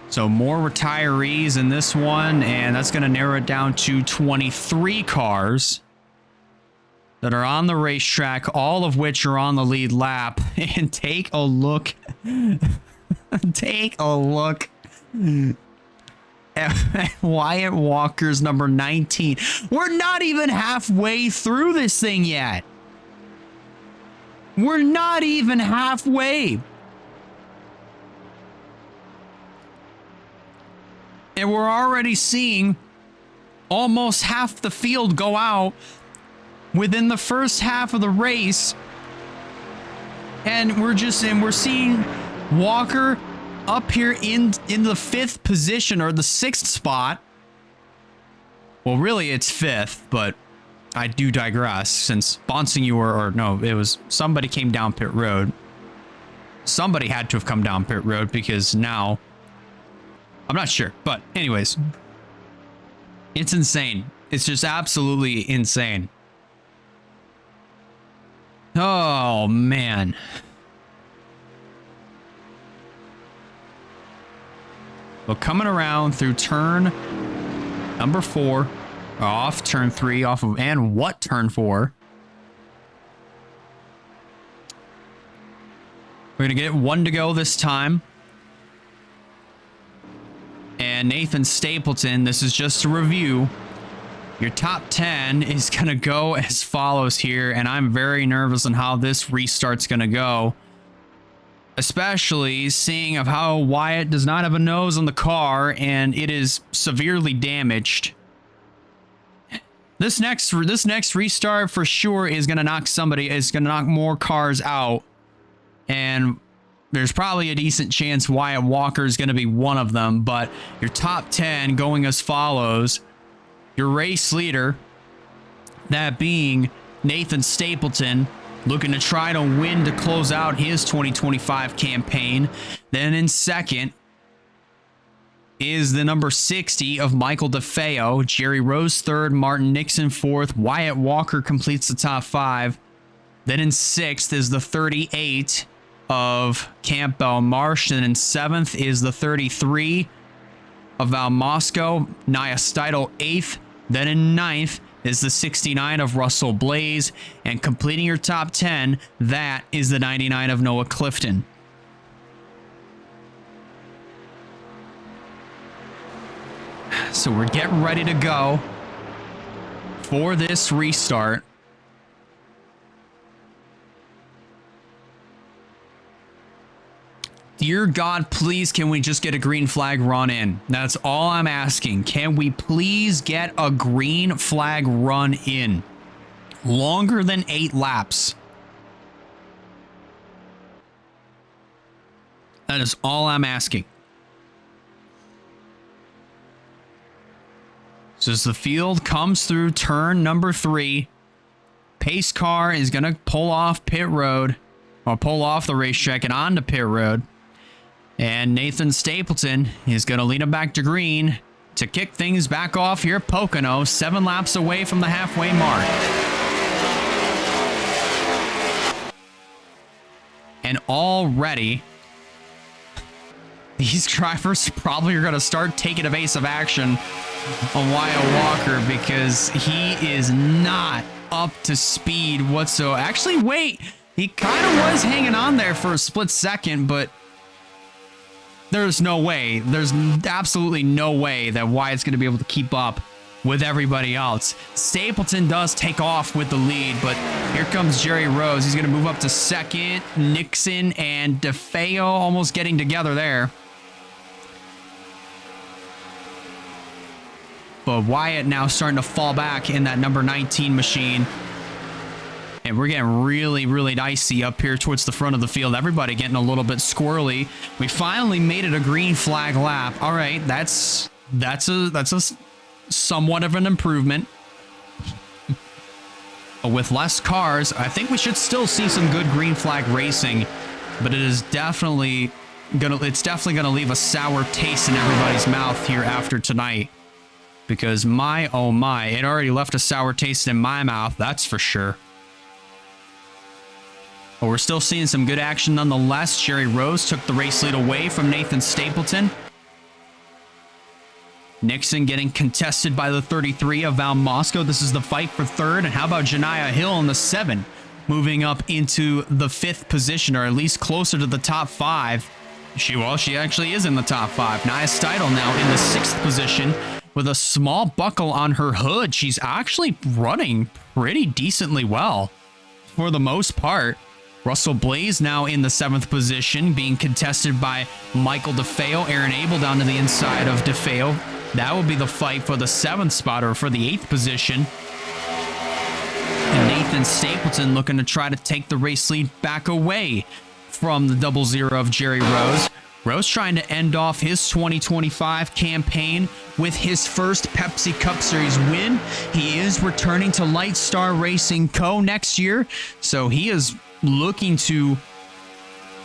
So more retirees in this one, and that's going to narrow it down to 23 cars that are on the racetrack, all of which are on the lead lap. And take a look. Take a look at Wyatt Walker's number 19. We're not even halfway through this thing yet. We're not even halfway. And we're already seeing almost half the field go out within the first half of the race. And we're seeing Walker up here in the 5th position, or the 6th spot. Well, really it's 5th, but I do digress, since it was somebody came down pit road. Somebody had to have come down pit road, because now I'm not sure, but anyways, it's insane. It's just absolutely insane. Oh, man. Well, coming around through turn number 4, off turn 3, off of, and what turn 4? We're going to get 1 to go this time. And Nathan Stapleton, this is just a review. Your top 10 is going to go as follows here, and I'm very nervous on how this restart's going to go. Especially seeing of how Wyatt does not have a nose on the car, and it is severely damaged. This next restart for sure is going to knock more cars out. And there's probably a decent chance Wyatt Walker is going to be one of them, but your top 10 going as follows. Your race leader, that being Nathan Stapleton, looking to try to win to close out his 2025 campaign. Then in second is the number 60 of Michael DeFeo. Jerry Rose third, Martin Nixon fourth. Wyatt Walker completes the top 5. Then in 6th is the 38 of Camp Belmarsh. And in 7th is the 33 of Val Moscow. Nia Steidel 8th. Then in 9th is the 69 of Russell Blaze. And completing your top 10, that is the 99 of Noah Clifton. So we're getting ready to go for this restart. Dear God, please, can we just get a green flag run in? That's all I'm asking. Can we please get a green flag run in? Longer than 8 laps. That is all I'm asking. So as the field comes through turn number 3, pace car is going to pull off pit road, or pull off the racetrack and onto pit road. And Nathan Stapleton is going to lead him back to green to kick things back off here at Pocono, 7 laps away from the halfway mark. And already, these drivers probably are going to start taking evasive action on Wyatt Walker, because he is not up to speed whatsoever. Actually, wait, he kind of was hanging on there for a split second, but There's no way. There's absolutely no way that Wyatt's going to be able to keep up with everybody else. Stapleton does take off with the lead, but here comes Jerry Rose. He's going to move up to second. Nixon and DeFeo almost getting together there. But Wyatt now starting to fall back in that number 19 machine. And we're getting really, really dicey up here towards the front of the field. Everybody getting a little bit squirrely. We finally made it a green flag lap. All right, that's a somewhat of an improvement. With less cars, I think we should still see some good green flag racing, but it's definitely gonna leave a sour taste in everybody's mouth here after tonight. Because my, oh my, it already left a sour taste in my mouth, that's for sure. But we're still seeing some good action nonetheless. Jerry Rose took the race lead away from Nathan Stapleton. Nixon getting contested by the 33 of Val Moscow. This is the fight for third. And how about Janiyah Hill in the 7? Moving up into the 5th position, or at least closer to the top 5. She actually is in the top 5. Nia Steidel now in the 6th position with a small buckle on her hood. She's actually running pretty decently well for the most part. Russell Blaze now in the 7th position, being contested by Michael DeFeo. Aaron Abel down to the inside of DeFeo. That will be the fight for the 7th spot, or for the 8th position. And Nathan Stapleton looking to try to take the race lead back away from the 00 of Jerry Rose. Rose trying to end off his 2025 campaign with his first Pepsi Cup Series win. He is returning to Light Star Racing Co. next year, so he is looking to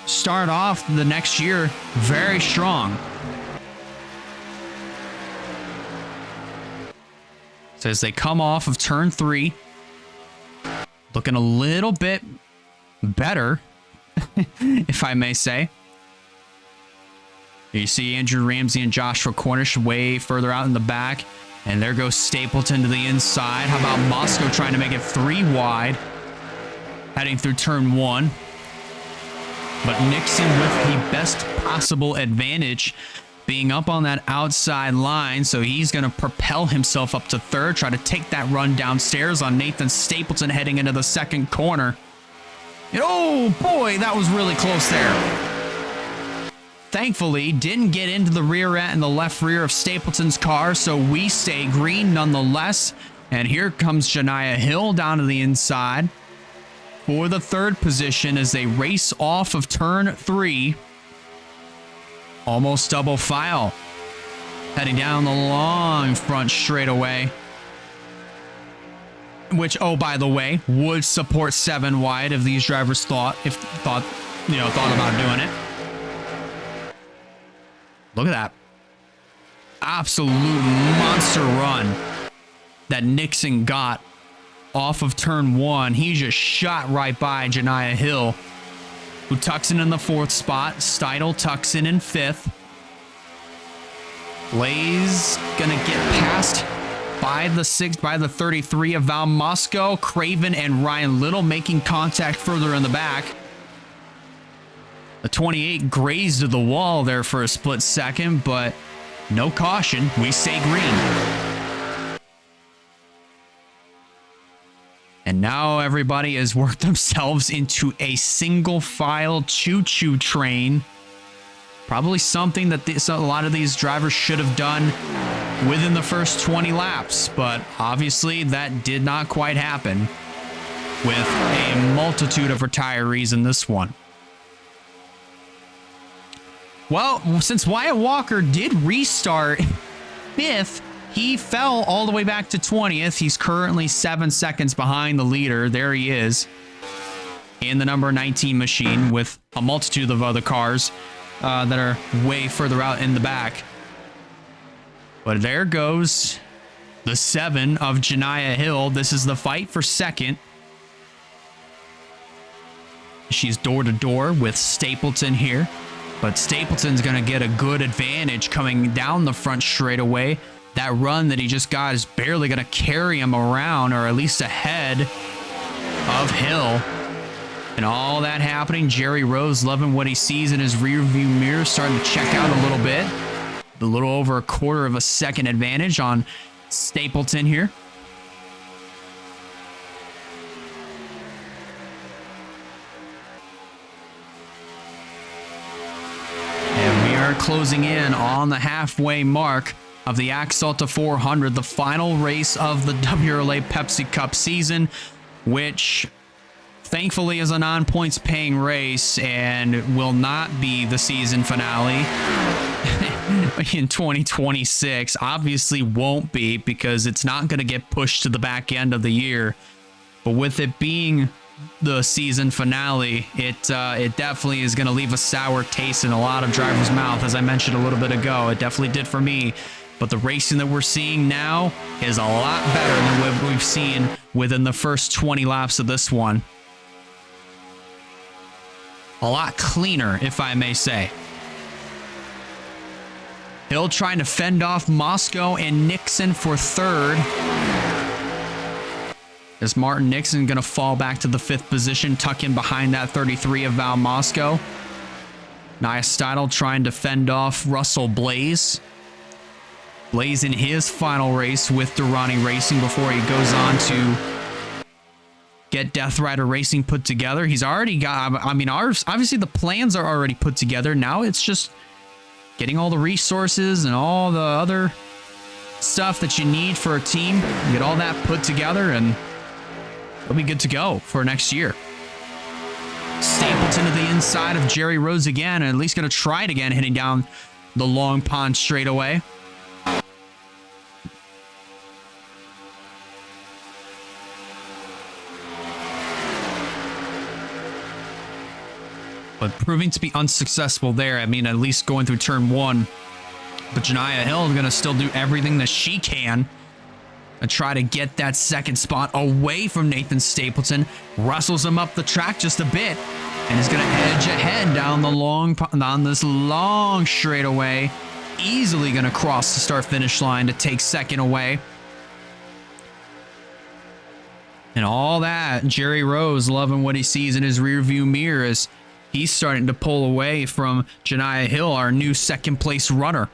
start off the next year very strong. So as they come off of turn 3, looking a little bit better, if I may say. You see Andrew Ramsey and Joshua Cornish way further out in the back. And there goes Stapleton to the inside. How about Moscow trying to make it 3 wide, heading through turn 1. But Nixon with the best possible advantage, being up on that outside line. So he's going to propel himself up to 3rd, try to take that run downstairs on Nathan Stapleton heading into the 2nd corner. And oh boy, that was really close there. Thankfully, didn't get into the rear end and the left rear of Stapleton's car, so we stay green nonetheless. And here comes Janiyah Hill down to the inside for the 3rd position as they race off of turn 3. Almost double file. Heading down the long front straightaway. Which, oh, by the way, would support 7 wide if these drivers thought about doing it. Look at that. Absolute monster run that Nixon got off of turn 1. He just shot right by Janiyah Hill, who tucks in the 4th spot. Steidel tucks in 5th. Blaze gonna get passed by the 33 of Val Moscow. Craven and Ryan Little making contact further in the back. The 28 grazed the wall there for a split second, but no caution. We stay green. And now everybody has worked themselves into a single file choo-choo train. Probably something that a lot of these drivers should have done within the first 20 laps, but obviously that did not quite happen with a multitude of retirees in this one. Well, since Wyatt Walker did restart 5th, he fell all the way back to 20th. He's currently 7 seconds behind the leader. There he is in the number 19 machine with a multitude of other cars that are way further out in the back. But there goes the 7 of Janiyah Hill. This is the fight for 2nd. She's door to door with Stapleton here. But Stapleton's going to get a good advantage coming down the front straightaway. That run that he just got is barely going to carry him around, or at least ahead of Hill. And all that happening, Jerry Rose loving what he sees in his rearview mirror, starting to check out a little bit. A little over a quarter of a second advantage on Stapleton here. And we are closing in on the halfway mark of the Axalta 400, the final race of the WRLA Pepsi Cup season, which thankfully is a non-points paying race and will not be the season finale in 2026. Obviously won't be, because it's not going to get pushed to the back end of the year. But with it being the season finale, it definitely is going to leave a sour taste in a lot of drivers' mouth. As I mentioned a little bit ago, it definitely did for me. But the racing that we're seeing now is a lot better than what we've seen within the first 20 laps of this one. A lot cleaner, if I may say. Hill trying to fend off Moscow and Nixon for third. Is Martin Nixon going to fall back to the 5th position, tuck in behind that 33 of Val Moscow. Nia Steidl trying to fend off Russell Blaze. Blaze in his final race with Durrani Racing before he goes on to get Death Rider Racing put together. He's already got, I mean, obviously the plans are already put together. Now it's just getting all the resources and all the other stuff that you need for a team. Get all that put together and it'll be good to go for next year. Stapleton to the inside of Jerry Rose again, and at least going to try it again, hitting down the Long Pond straightaway. But proving to be unsuccessful there. I mean, at least going through turn 1. But Janiah Hill is going to still do everything that she can and try to get that second spot away from Nathan Stapleton. Wrestles him up the track just a bit and is going to edge ahead down this long straightaway. Easily going to cross the start-finish line to take second away. And all that, Jerry Rose loving what he sees in his rearview mirror as he's starting to pull away from Janiah Hill, our new second-place runner.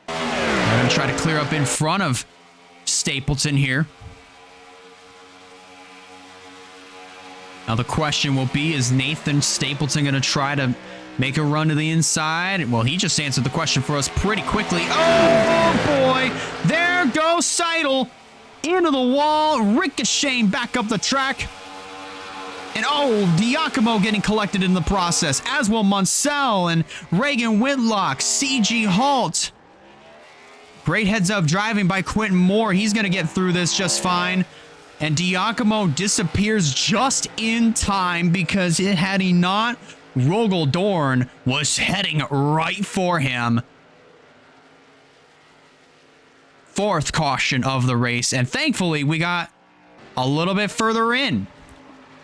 We're going to try to clear up in front of Stapleton here. Now the question will be, is Nathan Stapleton going to try to make a run to the inside? Well, he just answered the question for us pretty quickly. Oh, boy. There goes Seidel into the wall, ricocheting back up the track. And Diacomo getting collected in the process, as will Munsell and Reagan Whitlock, CG Halt. Great heads-up driving by Quentin Moore. He's going to get through this just fine. And Diacomo disappears just in time because had he not, Rogel Dorn was heading right for him. 4th caution of the race. And thankfully, we got a little bit further in.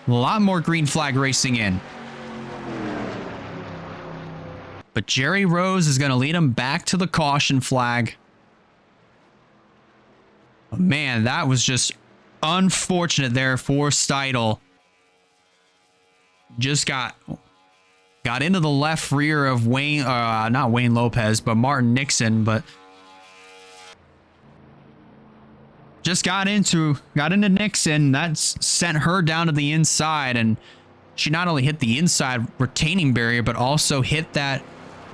A lot more green flag racing in. But Jerry Rose is going to lead him back to the caution flag. Oh, man, that was just unfortunate there for Steidl. Just got into the left rear of Wayne, not Wayne Lopez, but Martin Nixon, but just got into Nixon. That's sent her down to the inside, and she not only hit the inside retaining barrier, but also hit that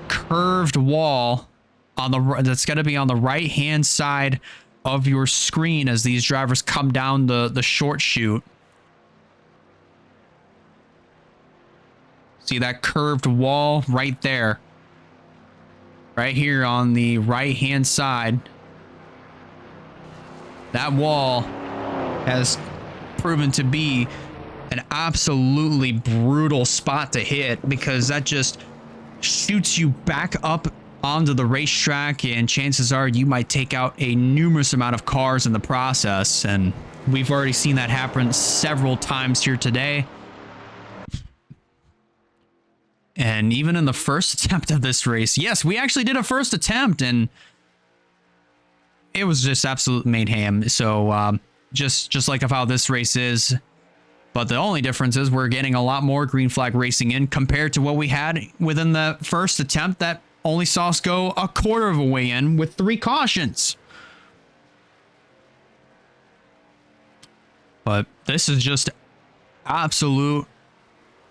curved wall on that's going to be on the right hand side of your screen as these drivers come down the short chute. See that curved wall right there, right here on the right hand side. That wall has proven to be an absolutely brutal spot to hit because that just shoots you back up onto the racetrack, and chances are you might take out a numerous amount of cars in the process. And we've already seen that happen several times here today. And even in the first attempt of this race, yes, we actually did a first attempt, and it was just absolute mayhem. So just like of how this race is, But the only difference is we're getting a lot more green flag racing in compared to what we had within the first attempt that only saw us go a quarter of a way in with 3 cautions. But this is just absolute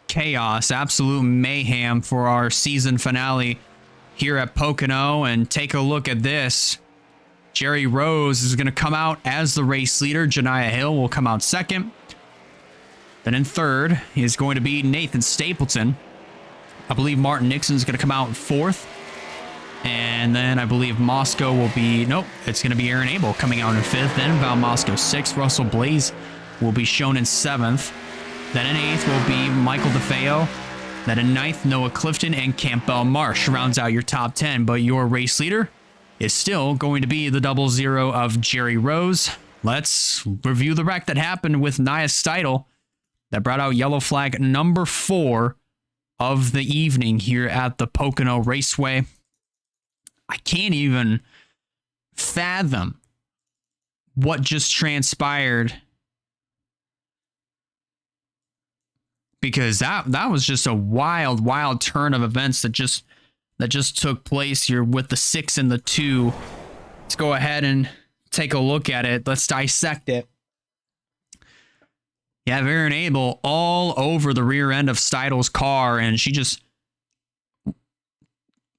chaos, absolute mayhem for our season finale here at Pocono. And take a look at this. Jerry Rose is going to come out as the race leader. Janiah Hill will come out second. Then in third is going to be Nathan Stapleton. I believe Martin Nixon is going to come out in fourth. And then I believe Moscow will be... Nope, it's going to be Aaron Abel coming out in fifth. Then Val Moscow sixth. Russell Blaze will be shown in seventh. Then in eighth will be Michael DeFeo. Then in ninth, Noah Clifton and Campbell Marsh rounds out your top 10. But your race leader is still going to be the 00 of Jerry Rose. Let's review the wreck that happened with Nia Steidel that brought out yellow flag number 4 of the evening here at the Pocono Raceway. I can't even fathom what just transpired, because that was just a wild turn of events that just took place here with the 6 and the 2. Let's go ahead and take a look at it. Let's dissect it. You have Aaron Abel all over the rear end of Steidel's car, and she just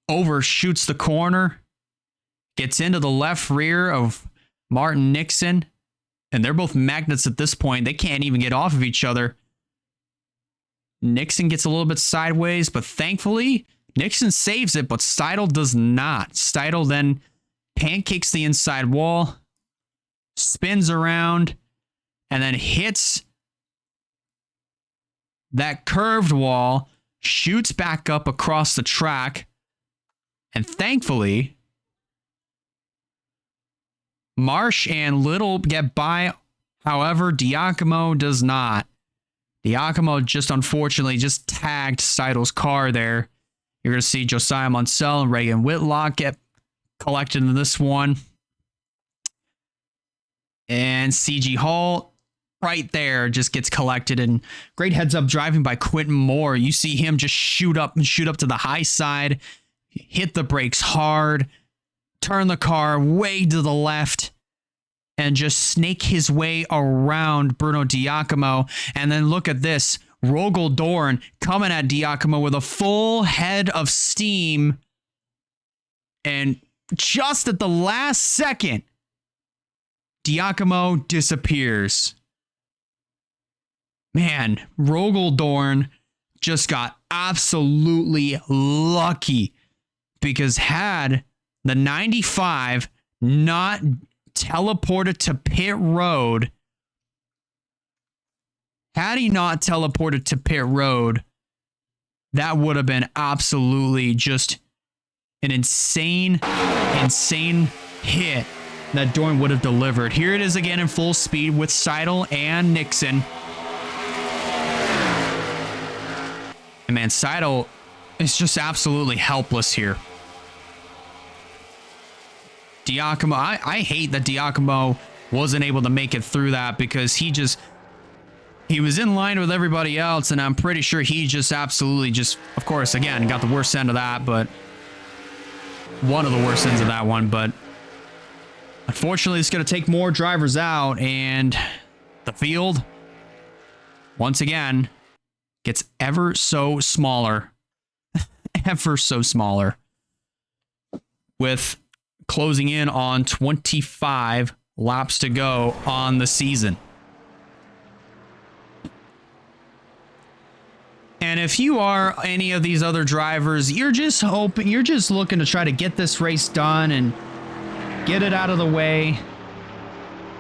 overshoots the corner, gets into the left rear of Martin Nixon, and they're both magnets at this point. They can't even get off of each other. Nixon gets a little bit sideways, but thankfully Nixon saves it, but Steidel does not. Steidel then pancakes the inside wall, spins around, and then hits that curved wall, shoots back up across the track, and thankfully, Marsh and Little get by. However, Diacomo does not. Diacomo just unfortunately just tagged Steidel's car there. You're going to see Josiah Munsell and Reagan Whitlock get collected in this one. And CG Hall right there just gets collected, and great heads up driving by Quentin Moore. You see him just shoot up to the high side, hit the brakes hard, turn the car way to the left, and just snake his way around Bruno Diacomo. And then look at this. Rogel Dorn coming at Diacomo with a full head of steam. And just at the last second, Diacomo disappears. Man, Rogel Dorn just got absolutely lucky, because had the 95 not teleported to pit road, that would have been absolutely just an insane hit that Dorn would have delivered. Here it is again in full speed with Seidel and Nixon. And man, Seidel is just absolutely helpless here. Diacomo, I hate that Diacomo wasn't able to make it through that, because he was in line with everybody else, and I'm pretty sure he just absolutely just, of course, again, got the worst end of that, but one of the worst ends of that one. But unfortunately, it's going to take more drivers out, and the field, once again, gets ever so smaller, with closing in on 25 laps to go on the season. And if you are any of these other drivers, you're just looking to try to get this race done and get it out of the way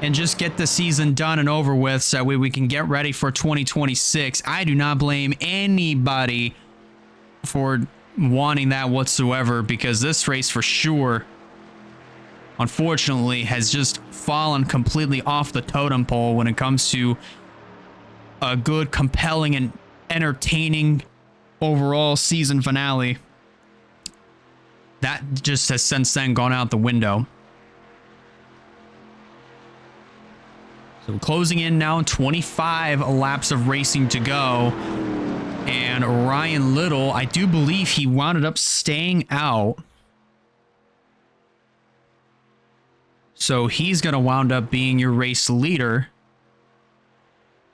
and just get the season done and over with, so that way we can get ready for 2026. I do not blame anybody for wanting that whatsoever, because this race for sure, unfortunately, has just fallen completely off the totem pole when it comes to a good, compelling, and entertaining overall season finale. That just has since then gone out the window. So closing in now, 25 laps of racing to go. And Ryan Little, I do believe he wound up staying out. So he's going to wound up being your race leader.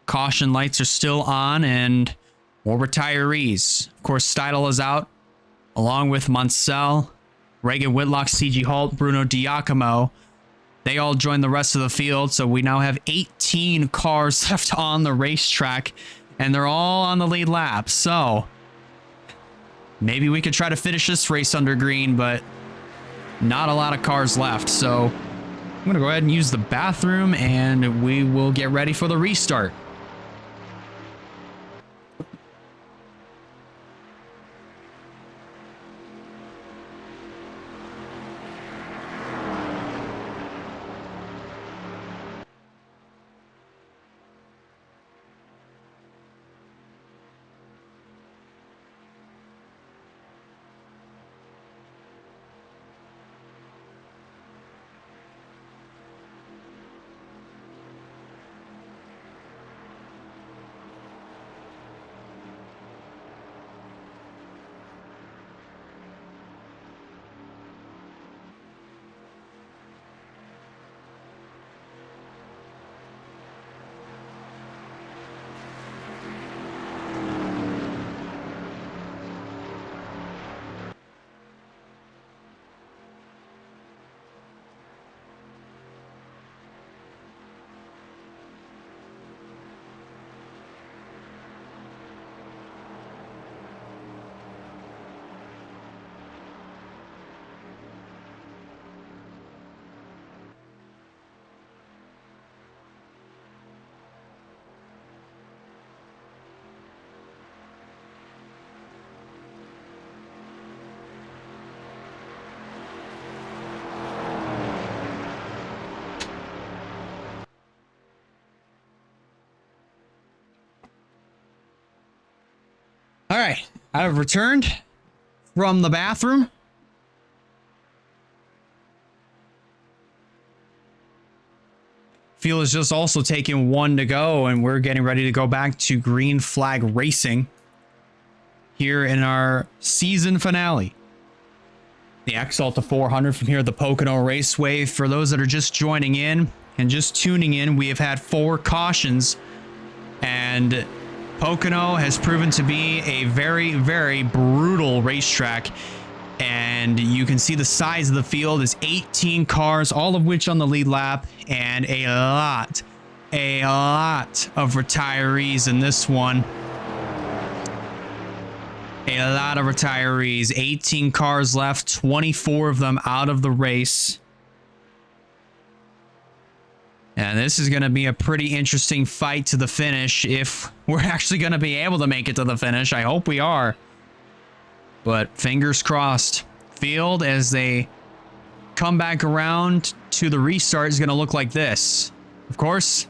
Caution lights are still on and more retirees. Of course, Steidl is out, along with Mansell, Reagan Whitlock, CG Holt, Bruno Diacomo. They all join the rest of the field, so we now have 18 cars left on the racetrack, and they're all on the lead lap. So maybe we could try to finish this race under green, but not a lot of cars left. So I'm going to go ahead and use the bathroom, and we will get ready for the restart. All right, I've returned from the bathroom. Field is just also taking one to go, and we're getting ready to go back to green flag racing here in our season finale. The Axalta 400 from here at the Pocono Raceway. For those that are just joining in and just tuning in, we have had 4 cautions, and Pocono has proven to be a very, very brutal racetrack, and you can see the size of the field is 18 cars, all of which on the lead lap, and a lot of retirees in this one. A lot of retirees, 18 cars left, 24 of them out of the race. And this is going to be a pretty interesting fight to the finish if we're actually going to be able to make it to the finish. I hope we are. But fingers crossed. Field, as they come back around to the restart, is going to look like this. Of course,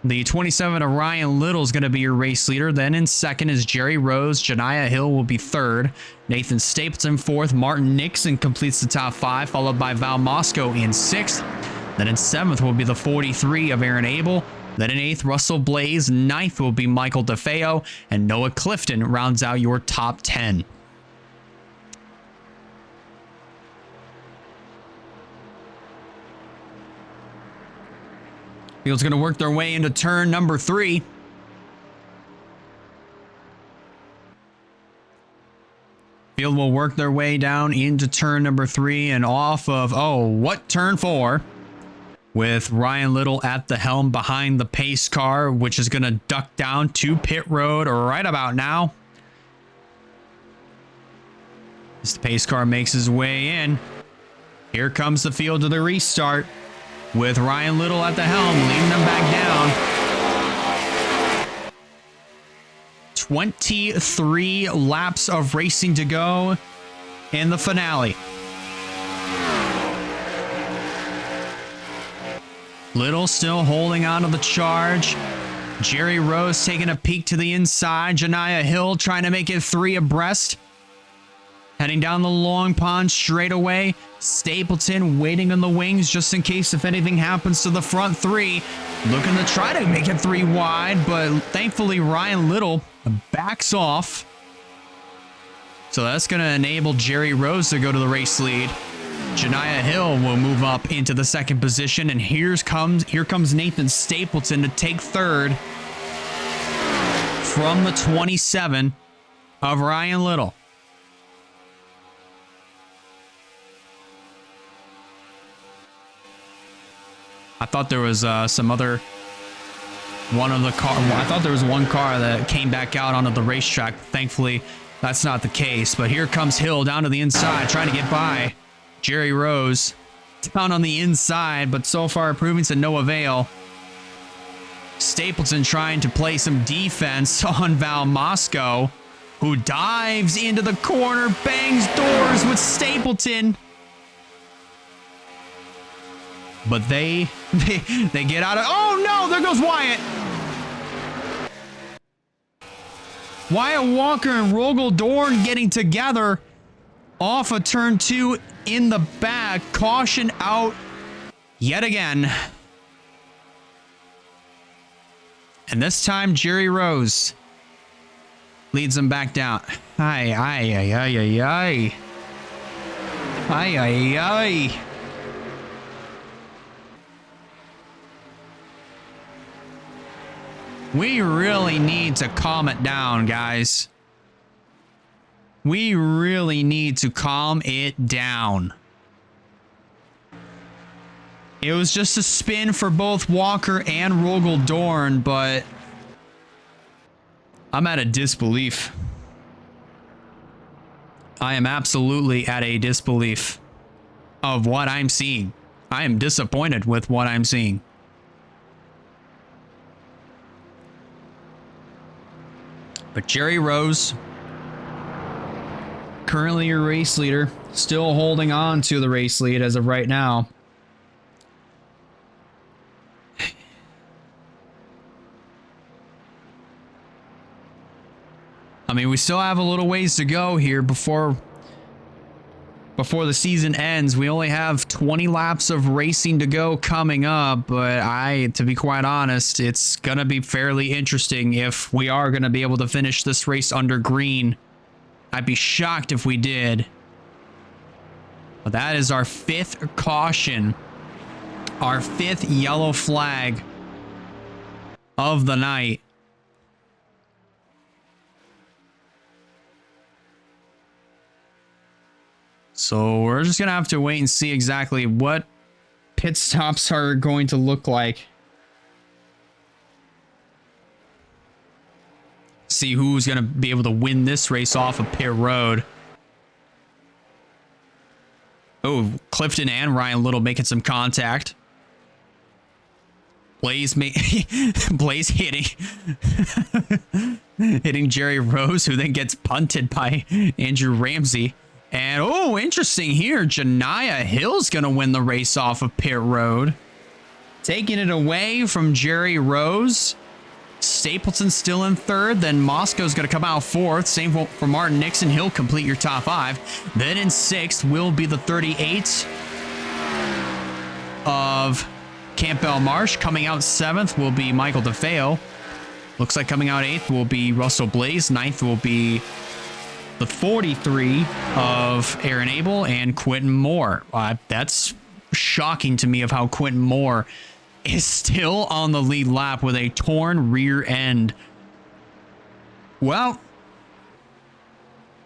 the 27 of Ryan Little is going to be your race leader. Then in second is Jerry Rose. Janiah Hill will be third. Nathan Stapleton fourth. Martin Nixon completes the top 5, followed by Val Mosco in 6th. Then in 7th will be the 43 of Aaron Abel. Then in 8th, Russell Blaze. 9th will be Michael DeFeo. And Noah Clifton rounds out your top 10. Field's going to work their way into turn number 3. Field will work their way down into turn number 3 and off of, turn 4. With Ryan Little at the helm behind the pace car, which is going to duck down to pit road right about now. As the pace car makes his way in, here comes the field to the restart with Ryan Little at the helm, leading them back down. 23 laps of racing to go in the finale. Little still holding on to the charge. Jerry Rose taking a peek to the inside. Janiah Hill trying to make it 3 abreast. Heading down the Long Pond straightaway. Stapleton waiting on the wings just in case if anything happens to the front 3. looking to try to make it 3 wide, but thankfully Ryan Little backs off. So that's going to enable Jerry Rose to go to the race lead. Janiah Hill will move up into the 2nd position, and here comes Nathan Stapleton to take 3rd from the 27 of Ryan Little. I thought there was I thought there was one car that came back out onto the racetrack. Thankfully, that's not the case. But here comes Hill down to the inside, trying to get by Jerry Rose down on the inside, but so far proving to no avail. Stapleton trying to play some defense on Val Mosco, who dives into the corner, bangs doors with Stapleton. But they get out of... Oh, no! There goes Wyatt! Wyatt Walker and Rogel Dorn getting together off of turn 2 in the back. Caution out yet again. And this time, Jerry Rose leads him back down. Ay, ay, ay, ay, ay, ay. Ay, ay, ay. We really need to calm it down, guys. We really need to calm it down. It was just a spin for both Walker and Rogel Dorn, but I'm at a disbelief. I am absolutely at a disbelief of what I'm seeing. I am disappointed with what I'm seeing. But Jerry Rose, currently your race leader, still holding on to the race lead as of right now. I mean, we still have a little ways to go here before the season ends. We only have 20 laps of racing to go coming up, but to be quite honest, it's going to be fairly interesting if we are going to be able to finish this race under green. I'd be shocked if we did. But that is our 5th caution, our 5th yellow flag of the night. So we're just going to have to wait and see exactly what pit stops are going to look like. See who's going to be able to win this race off of pit road. Oh, Clifton and Ryan Little making some contact. Blaze hitting hitting Jerry Rose, who then gets punted by Andrew Ramsey. And, oh, interesting here. Janiah Hill's going to win the race off of pit road. Taking it away from Jerry Rose. Stapleton still in 3rd. Then Mosco's going to come out 4th. Same for Martin Nixon. He'll complete your top 5. Then in 6th will be the 38 of Campbell Marsh. Coming out 7th will be Michael DeFeo. Looks like coming out 8th will be Russell Blaze. 9th will be the 43 of Aaron Abel and Quentin Moore. That's shocking to me of how Quentin Moore is still on the lead lap with a torn rear end. Well,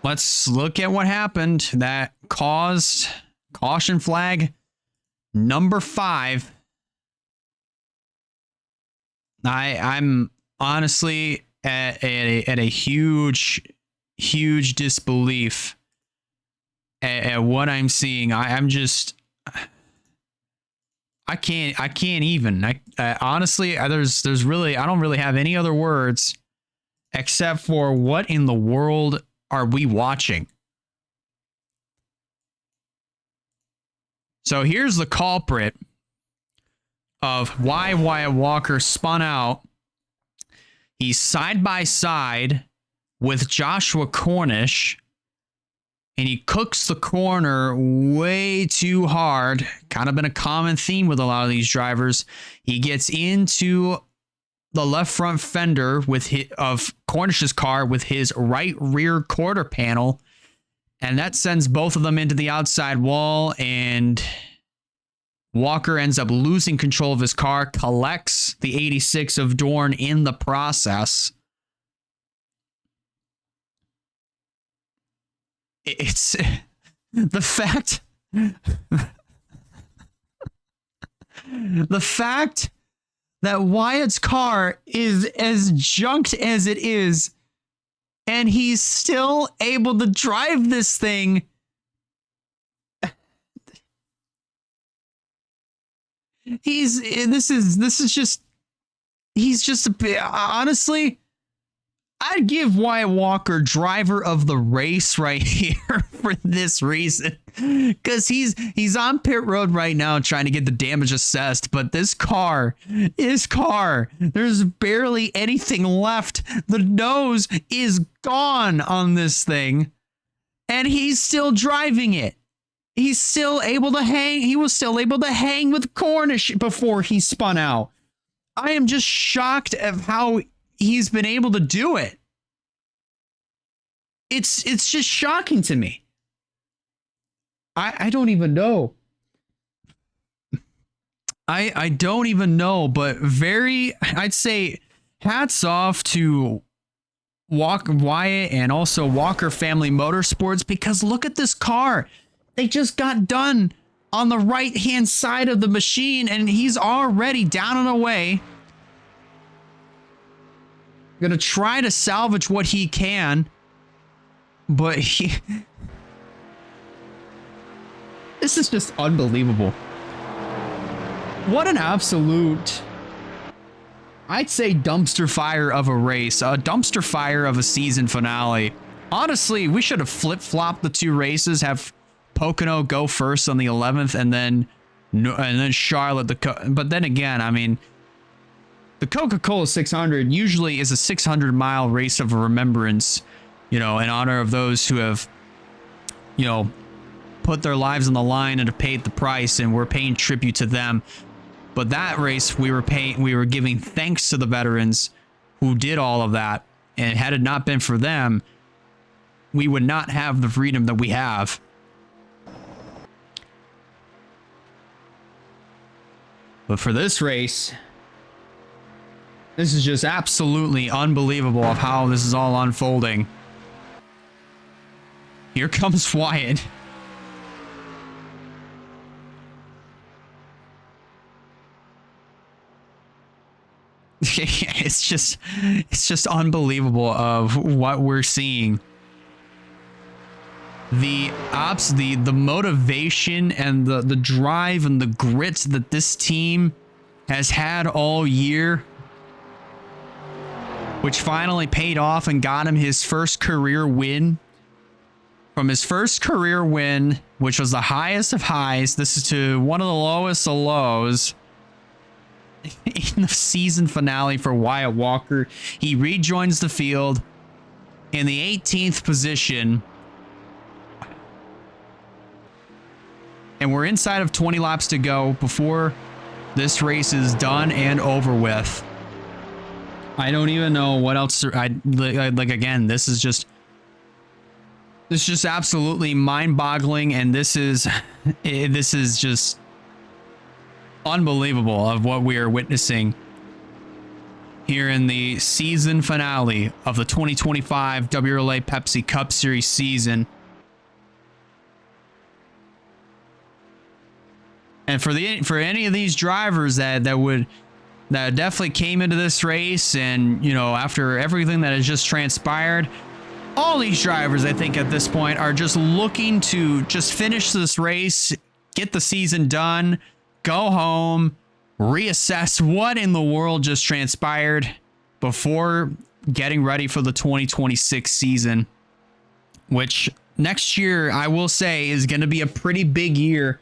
let's look at what happened that caused caution flag number 5. I'm honestly at a huge disbelief at what I'm seeing. I'm just, I can't even. Honestly, there's really, I don't really have any other words except for what in the world are we watching? So here's the culprit of why Wyatt Walker spun out. He's side by side with Joshua Cornish and he cooks the corner way too hard. Kind of been a common theme with a lot of these drivers. He gets into the left front fender of Cornish's car with his right rear quarter panel, and that sends both of them into the outside wall, and Walker ends up losing control of his car, collects the 86 of Dorn in the process. It's the fact that Wyatt's car is as junked as it is, and he's still able to drive this thing. He's just a bit, honestly, I'd give Wyatt Walker driver of the race right here for this reason. Because he's on pit road right now trying to get the damage assessed, but his car, there's barely anything left. The nose is gone on this thing, and he's still driving it. He's still able to hang. He was still able to hang with Cornish before he spun out. I am just shocked at how he's been able to do it. It's just shocking to me. I don't even know. I don't even know, but I'd say hats off to Wyatt and also Walker Family Motorsports, because look at this car. They just got done on the right hand side of the machine, and he's already down and away. Gonna try to salvage what he can, but this is just unbelievable. What an absolute, I'd say, dumpster fire of a race, a dumpster fire of a season finale. Honestly, we should have flip-flopped the two races, have Pocono go first on the 11th, and then Charlotte. But then again, I mean, the Coca-Cola 600 usually is a 600-mile race of remembrance, in honor of those who have, put their lives on the line and have paid the price, and we're paying tribute to them. But that race, we were giving thanks to the veterans who did all of that, and had it not been for them, we would not have the freedom that we have. But for this race, this is just absolutely unbelievable of how this is all unfolding. Here comes Wyatt. It's just unbelievable of what we're seeing. The motivation and the drive and the grit that this team has had all year, which finally paid off and got him his first career win. From his first career win, which was the highest of highs, this is to one of the lowest of lows in the season finale for Wyatt Walker. He rejoins the field in the 18th position. And we're inside of 20 laps to go before this race is done and over with. I don't even know what else. Again, this is just absolutely mind-boggling, and this is just unbelievable of what we are witnessing here in the season finale of the 2025 WRLA Pepsi Cup Series season. And for any of these drivers that definitely came into this race, and after everything that has just transpired, all these drivers, I think at this point, are just looking to just finish this race, get the season done, go home, reassess what in the world just transpired before getting ready for the 2026 season, which next year, I will say, is going to be a pretty big year.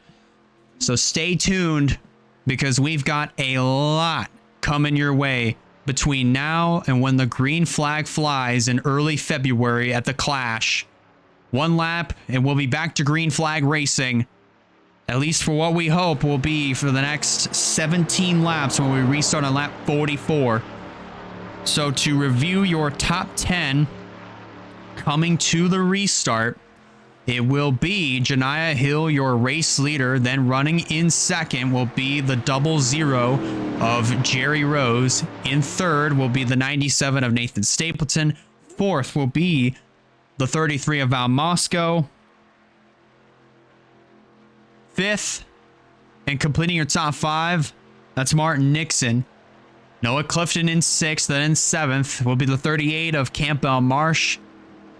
So stay tuned, because we've got a lot coming your way between now and when the green flag flies in early February at the Clash. One lap, and we'll be back to green flag racing. At least for what we hope will be for the next 17 laps when we restart on lap 44. So to review your top 10 coming to the restart, it will be Janiah Hill, your race leader. Then running in second will be the 00 of Jerry Rose. In third will be the 97 of Nathan Stapleton. Fourth will be the 33 of Val Moscow. Fifth, and completing your top 5, that's Martin Nixon. Noah Clifton in 6th, then in 7th will be the 38 of Campbell Marsh.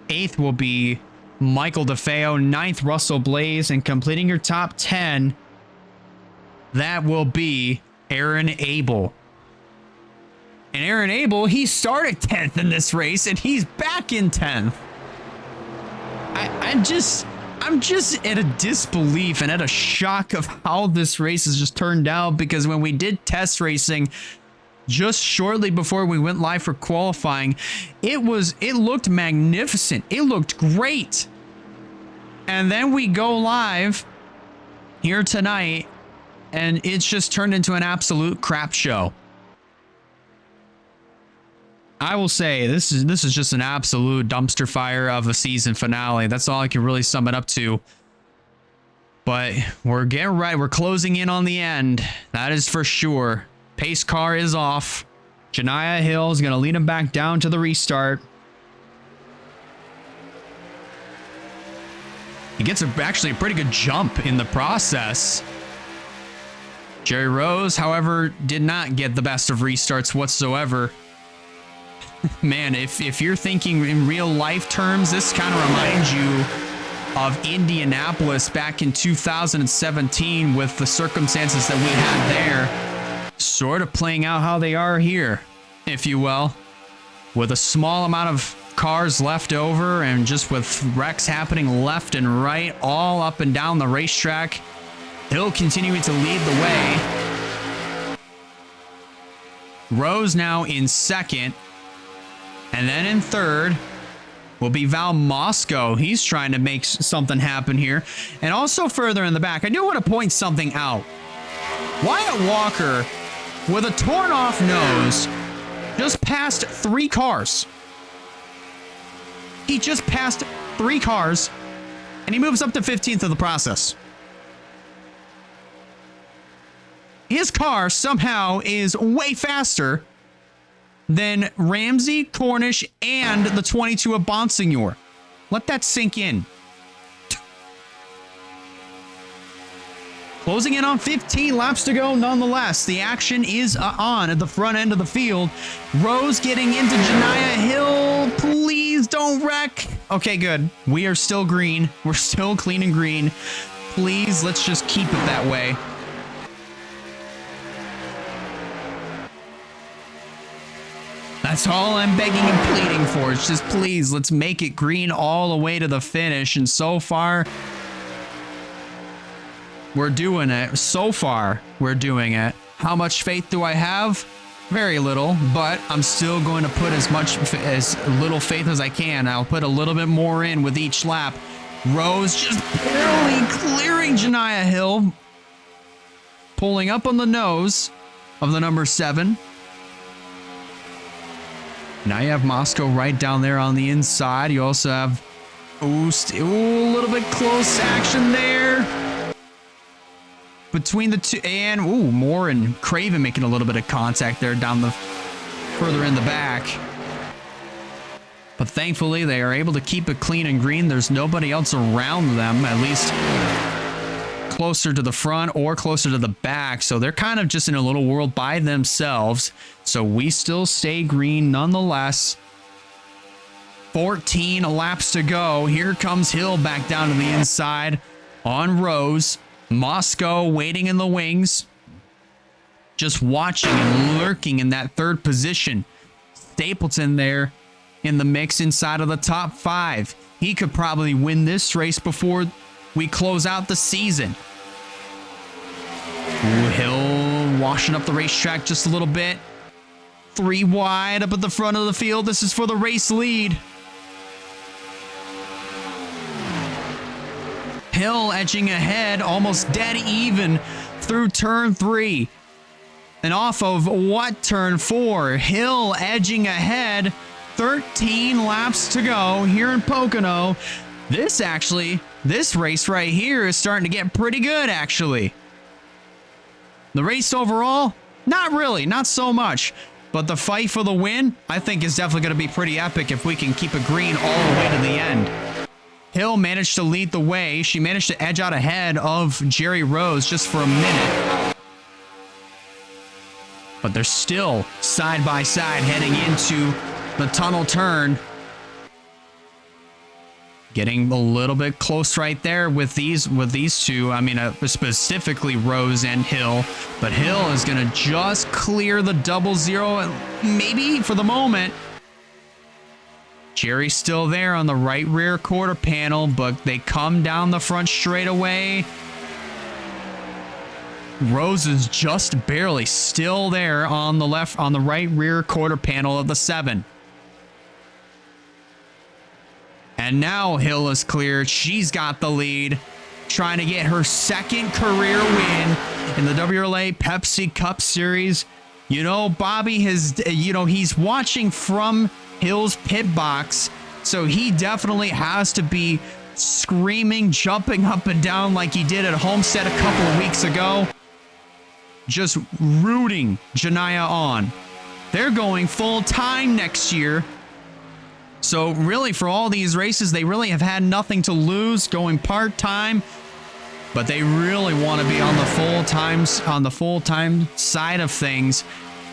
8th will be Michael DeFeo. 9th, Russell Blaze. And completing your top 10, that will be Aaron Abel. And Aaron Abel, he started 10th in this race, and he's back in 10th. I'm just at a disbelief and at a shock of how this race has just turned out, because when we did test racing just shortly before we went live for qualifying, it looked magnificent. It looked great. And then we go live here tonight and it's just turned into an absolute crap show. I will say this is just an absolute dumpster fire of a season finale. That's all I can really sum it up to. But we're getting right. We're closing in on the end. That is for sure. Pace car is off. Janiah Hill is going to lead him back down to the restart. He gets actually a pretty good jump in the process. Jerry Rose, however, did not get the best of restarts whatsoever. Man, if you're thinking in real life terms, this kind of reminds you of Indianapolis back in 2017 with the circumstances that we had there, sort of playing out how they are here, if you will, with a small amount of cars left over and just with wrecks happening left and right, all up and down the racetrack. Hill continuing to lead the way. Rose now in second. And then in third will be Val Moscow. He's trying to make something happen here. And also further in the back, I do want to point something out. Wyatt Walker, with a torn off nose, just passed 3 cars. He just passed 3 cars, and he moves up to 15th of the process. His car somehow is way faster than Ramsey, Cornish, and the 22 of Bonsignor. Let that sink in. Closing in on 15 laps to go nonetheless. The action is on at the front end of the field. Rose getting into Janiah Hill. Please don't wreck. Okay, good. We are still green. We're still clean and green. Please, let's just keep it that way. That's all I'm begging and pleading for. It's just, please, let's make it green all the way to the finish. And so far, we're doing it. So far, we're doing it. How much faith do I have? Very little, but I'm still going to put as little faith as I can. I'll put a little bit more in with each lap. Rose just barely clearing Janiah Hill. Pulling up on the nose of the number 7. Now you have Moscow right down there on the inside. You also have a little bit close action there between the two, and Moore and Craven making a little bit of contact there down the further in the back. But thankfully they are able to keep it clean and green. There's nobody else around them, at least closer to the front or closer to the back, so they're kind of just in a little world by themselves. So we still stay green nonetheless. 14 laps to go. Here comes Hill back down to the inside on Rose. Moscow waiting in the wings, just watching and lurking in that third position. Stapleton there in the mix inside of the top 5. He could probably win this race before we close out the season. Hill washing up the racetrack just a little bit. 3 wide up at the front of the field. This is for the race lead. Hill edging ahead, almost dead even through turn 3. And off of what turn 4? Hill edging ahead. 13 laps to go here in Pocono. This race right here is starting to get pretty good, actually. The race overall, not really, not so much. But the fight for the win, I think, is definitely going to be pretty epic if we can keep it green all the way to the end. Hill managed to lead the way. She managed to edge out ahead of Jerry Rose just for a minute. But they're still side by side heading into the tunnel turn. Getting a little bit close right there with these two. I mean, specifically Rose and Hill. But Hill is going to just clear the 00, maybe for the moment. Jerry's still there on the right rear quarter panel, but they come down the front straightaway. Rose is just barely still there on the right rear quarter panel of the 7. And now Hill is cleared. She's got the lead, trying to get her second career win in the WRLA Pepsi Cup Series. You know, Bobby he's watching from Hill's pit box, so he definitely has to be screaming, jumping up and down like he did at Homestead a couple of weeks ago. Just rooting Janiyah on. They're going full time next year. So really, for all these races, they really have had nothing to lose going part-time, but they really want to be on the full-time side of things.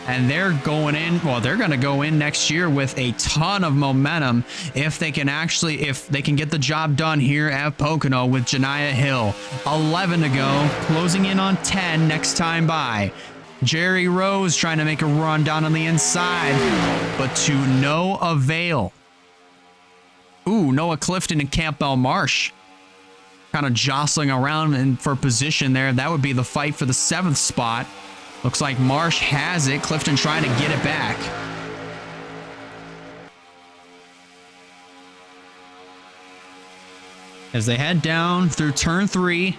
And they're going in, well, they're going to go in next year with a ton of momentum if they can get the job done here at Pocono with Janiyah Hill. 11 to go, closing in on 10 next time by. Jerry Rose trying to make a run down on the inside, but to no avail. Ooh, Noah Clifton and Campbell Marsh kind of jostling around for position there. That would be the fight for the 7th spot. Looks like Marsh has it. Clifton trying to get it back. As they head down through turn 3,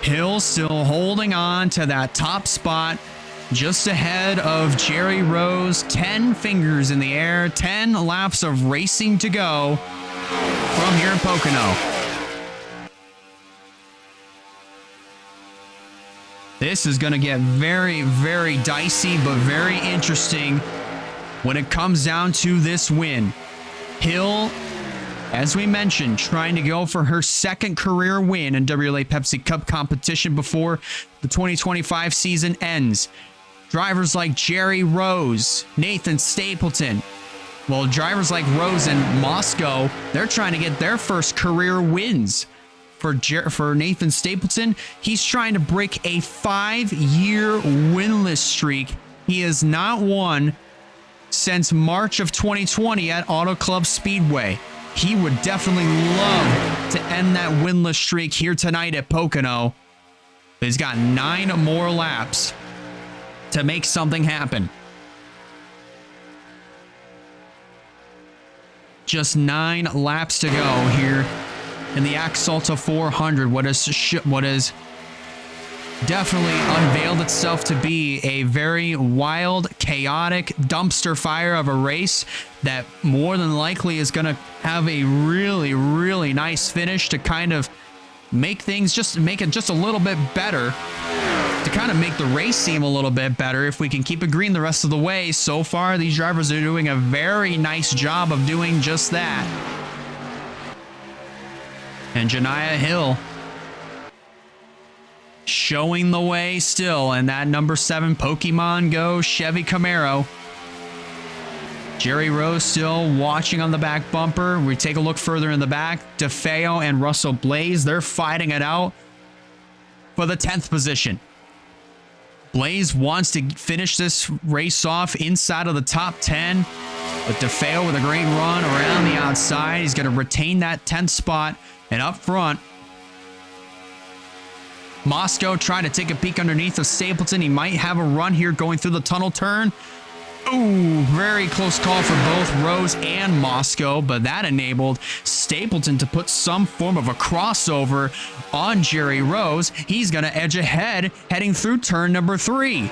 Hill still holding on to that top spot. Just ahead of Jerry Rose, 10 fingers in the air, 10 laps of racing to go from here in Pocono. This is going to get very, very dicey, but very interesting when it comes down to this win. Hill, as we mentioned, trying to go for her second career win in WRLA Pepsi Cup competition before the 2025 season ends. Drivers like Jerry Rose, Nathan Stapleton. Well, drivers like Rose and Moscow, they're trying to get their first career wins. For Nathan Stapleton, he's trying to break a 5-year winless streak. He has not won since March of 2020 at Auto Club Speedway. He would definitely love to end that winless streak here tonight at Pocono. He's got 9 more laps to make something happen. Just 9 laps to go here in the Axalta 400. What has definitely unveiled itself to be a very wild, chaotic dumpster fire of a race that more than likely is going to have a really, really nice finish to kind of make it just a little bit better, to kind of make the race seem a little bit better if we can keep it green the rest of the way. So far, these drivers are doing a very nice job of doing just that. And Janiyah Hill showing the way still in that number 7 Pokemon Go Chevy Camaro. Jerry Rose still watching on the back bumper. We take a look further in the back. DeFeo and Russell Blaze, they're fighting it out for the 10th position. Blaze wants to finish this race off inside of the top 10. But DeFeo with a great run around the outside. He's going to retain that 10th spot. And up front, Moscow trying to take a peek underneath of Stapleton. He might have a run here going through the tunnel turn. Ooh, very close call for both Rose and Moscow, but that enabled Stapleton to put some form of a crossover on Jerry Rose. He's going to edge ahead heading through turn number 3.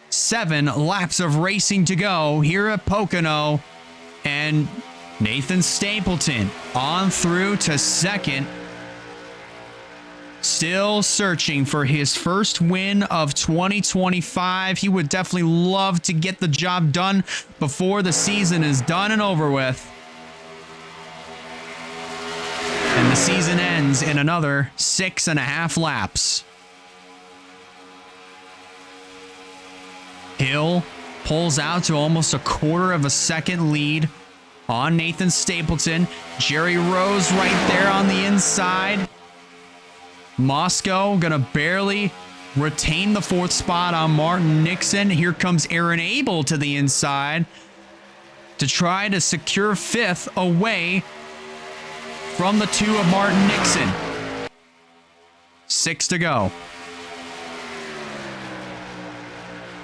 7 laps of racing to go here at Pocono, and Nathan Stapleton on through to second. Still searching for his first win of 2025. He would definitely love to get the job done before the season is done and over with. And the season ends in another 6.5 laps. Hill pulls out to almost a quarter of a second lead on Nathan Stapleton. Jerry Rose right there on the inside. Moscow gonna barely retain the 4th spot on Martin Nixon. Here comes Aaron Abel to the inside to try to secure 5th away from the 2 of Martin Nixon. 6 to go.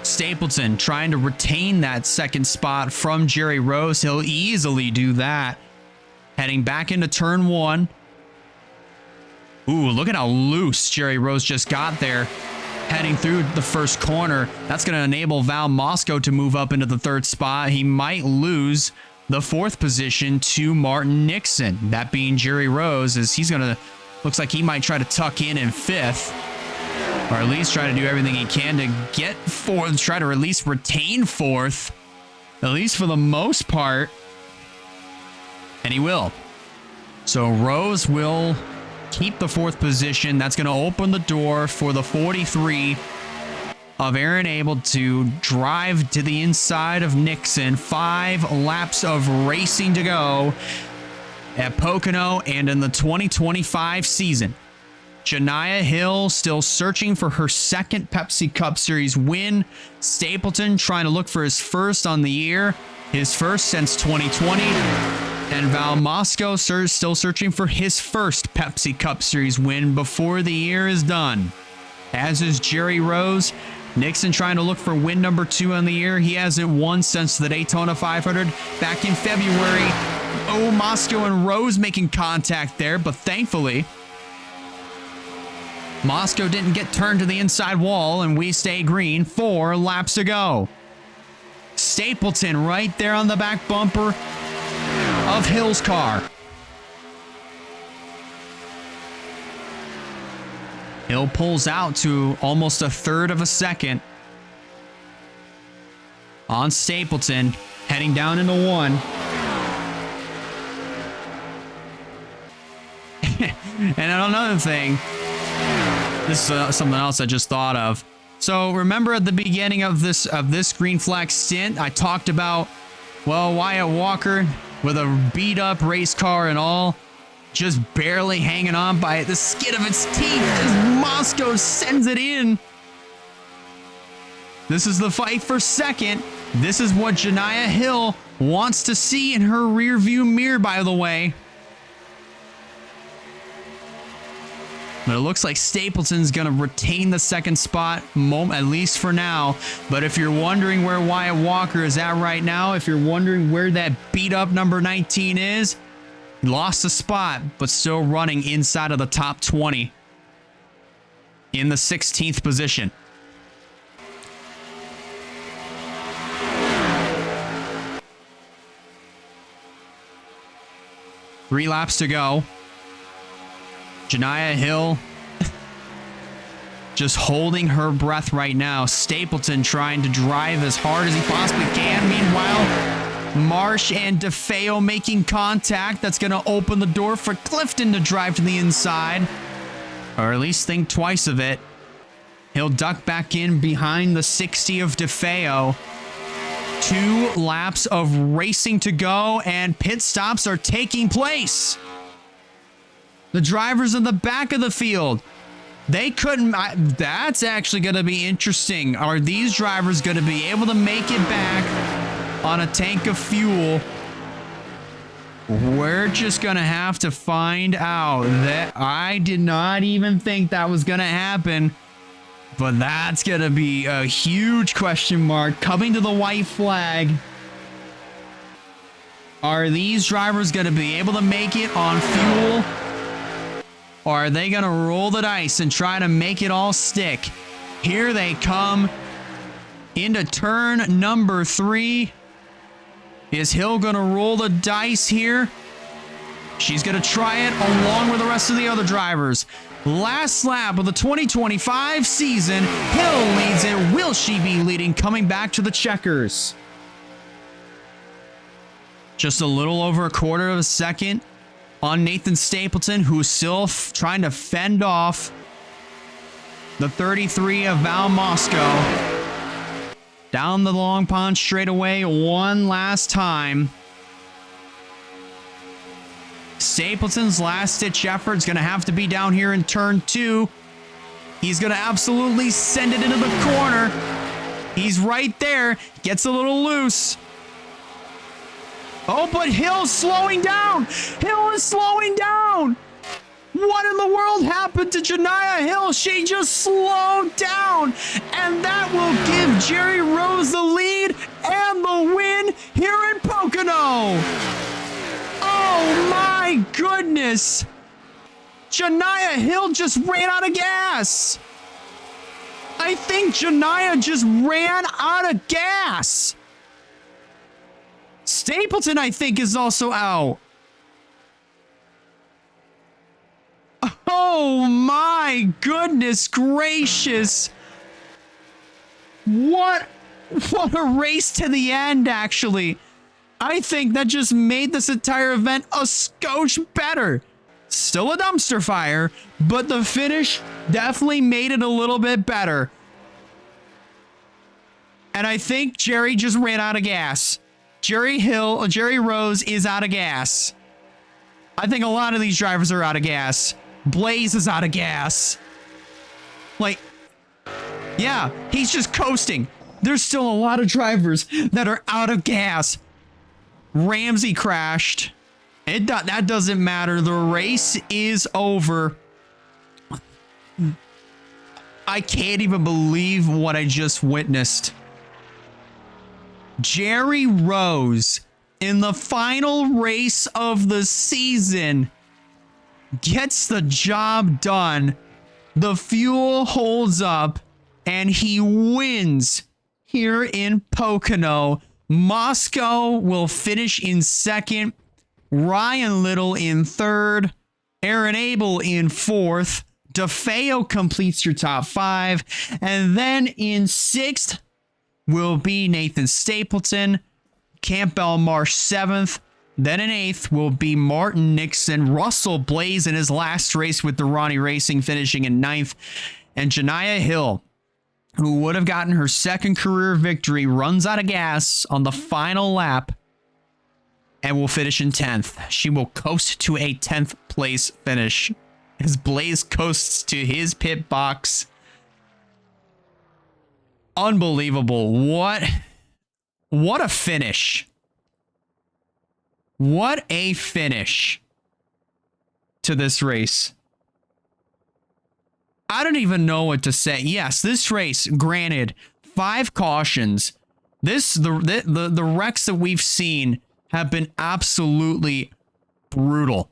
Stapleton trying to retain that 2nd spot from Jerry Rose. He'll easily do that. Heading back into turn 1. Ooh, look at how loose Jerry Rose just got there. Heading through the first corner. That's going to enable Val Moscow to move up into the 3rd spot. He might lose the 4th position to Martin Nixon. That being Jerry Rose, as he's going to, looks like he might try to tuck in 5th. Or at least try to do everything he can to get 4th, try to at least retain 4th. At least for the most part. And he will. So Rose will keep the 4th position. That's going to open the door for the 43 of Aaron Abel to drive to the inside of Nixon. 5 laps of racing to go at Pocono and in the 2025 season. Janiah Hill still searching for her 2nd Pepsi Cup Series win. Stapleton trying to look for his 1st on the year, his 1st since 2020. And Val Moscow still searching for his 1st Pepsi Cup Series win before the year is done. As is Jerry Rose. Nixon trying to look for win number 2 on the year. He hasn't won since the Daytona 500 back in February. Oh, Moscow and Rose making contact there, but thankfully, Moscow didn't get turned to the inside wall, and we stay green. 4 laps to go. Stapleton right there on the back bumper of Hill's car. Hill pulls out to almost 1/3 of a second on Stapleton, heading down into 1. And another thing, this is something else I just thought of. So remember at the beginning of this green flag stint, I talked about, well, Wyatt Walker with a beat up race car and all, just barely hanging on by the skin of its teeth as Moscow sends it in. This is the fight for 2nd. This is what Janiah Hill wants to see in her rear view mirror, by the way. But it looks like Stapleton's going to retain the 2nd spot, at least for now. But if you're wondering where Wyatt Walker is at right now, if you're wondering where that beat up number 19 is, lost a spot, but still running inside of the top 20 in the 16th position. Three laps to go. Janiah Hill just holding her breath right now. Stapleton trying to drive as hard as he possibly can. Meanwhile, Marsh and DeFeo making contact. That's going to open the door for Clifton to drive to the inside. Or at least think twice of it. He'll duck back in behind the 60 of DeFeo. 2 laps of racing to go, and pit stops are taking place. The drivers in the back of the field, they couldn't. That's actually going to be interesting. Are these drivers going to be able to make it back on a tank of fuel? We're just going to have to find out. That I did not even think that was going to happen. But that's going to be a huge question mark coming to the white flag. Are these drivers going to be able to make it on fuel? Or are they going to roll the dice and try to make it all stick? Here they come into turn number 3. Is Hill going to roll the dice here? She's going to try it along with the rest of the other drivers. Last lap of the 2025 season. Hill leads it. Will she be leading coming back to the checkers? Just a little over a quarter of a second on Nathan Stapleton, who's still trying to fend off the 33 of Val Moscow. Down the Long Pond straightaway one last time. Stapleton's last-ditch effort is going to have to be down here in turn 2. He's going to absolutely send it into the corner. He's right there. Gets a little loose. Oh, but Hill's slowing down. Hill is slowing down. What in the world happened to Janiah Hill? She just slowed down. And that will give Jerry Rose the lead and the win here in Pocono. Oh my goodness. Janiah Hill just ran out of gas. I think Janiah just ran out of gas. Stapleton, I think, is also out. Oh my goodness gracious. What a race to the end, actually. I think that just made this entire event a skosh better. Still a dumpster fire, but the finish definitely made it a little bit better. And I think Jerry just ran out of gas. Jerry Rose is out of gas. I think a lot of these drivers are out of gas. Blaze is out of gas. Like, yeah, he's just coasting. There's still a lot of drivers that are out of gas. Ramsey crashed. That doesn't matter. The race is over. I can't even believe what I just witnessed. Jerry Rose, in the final race of the season, gets the job done. The fuel holds up, and he wins here in Pocono. Moscow will finish in second. Ryan Little in third. Aaron Abel in fourth. DeFeo completes your top 5. And then in sixth will be Nathan Stapleton. Campbell Marsh 7th. Then in 8th will be Martin Nixon. Russell Blaze in his last race with the Ronnie Racing finishing in 9th. And Janiah Hill, who would have gotten her second career victory, runs out of gas on the final lap and will finish in 10th. She will coast to a 10th place finish as Blaze coasts to his pit box. Unbelievable. What a finish. What a finish to this race. I don't even know what to say. Yes, this race, granted, 5 cautions. The wrecks that we've seen have been absolutely brutal.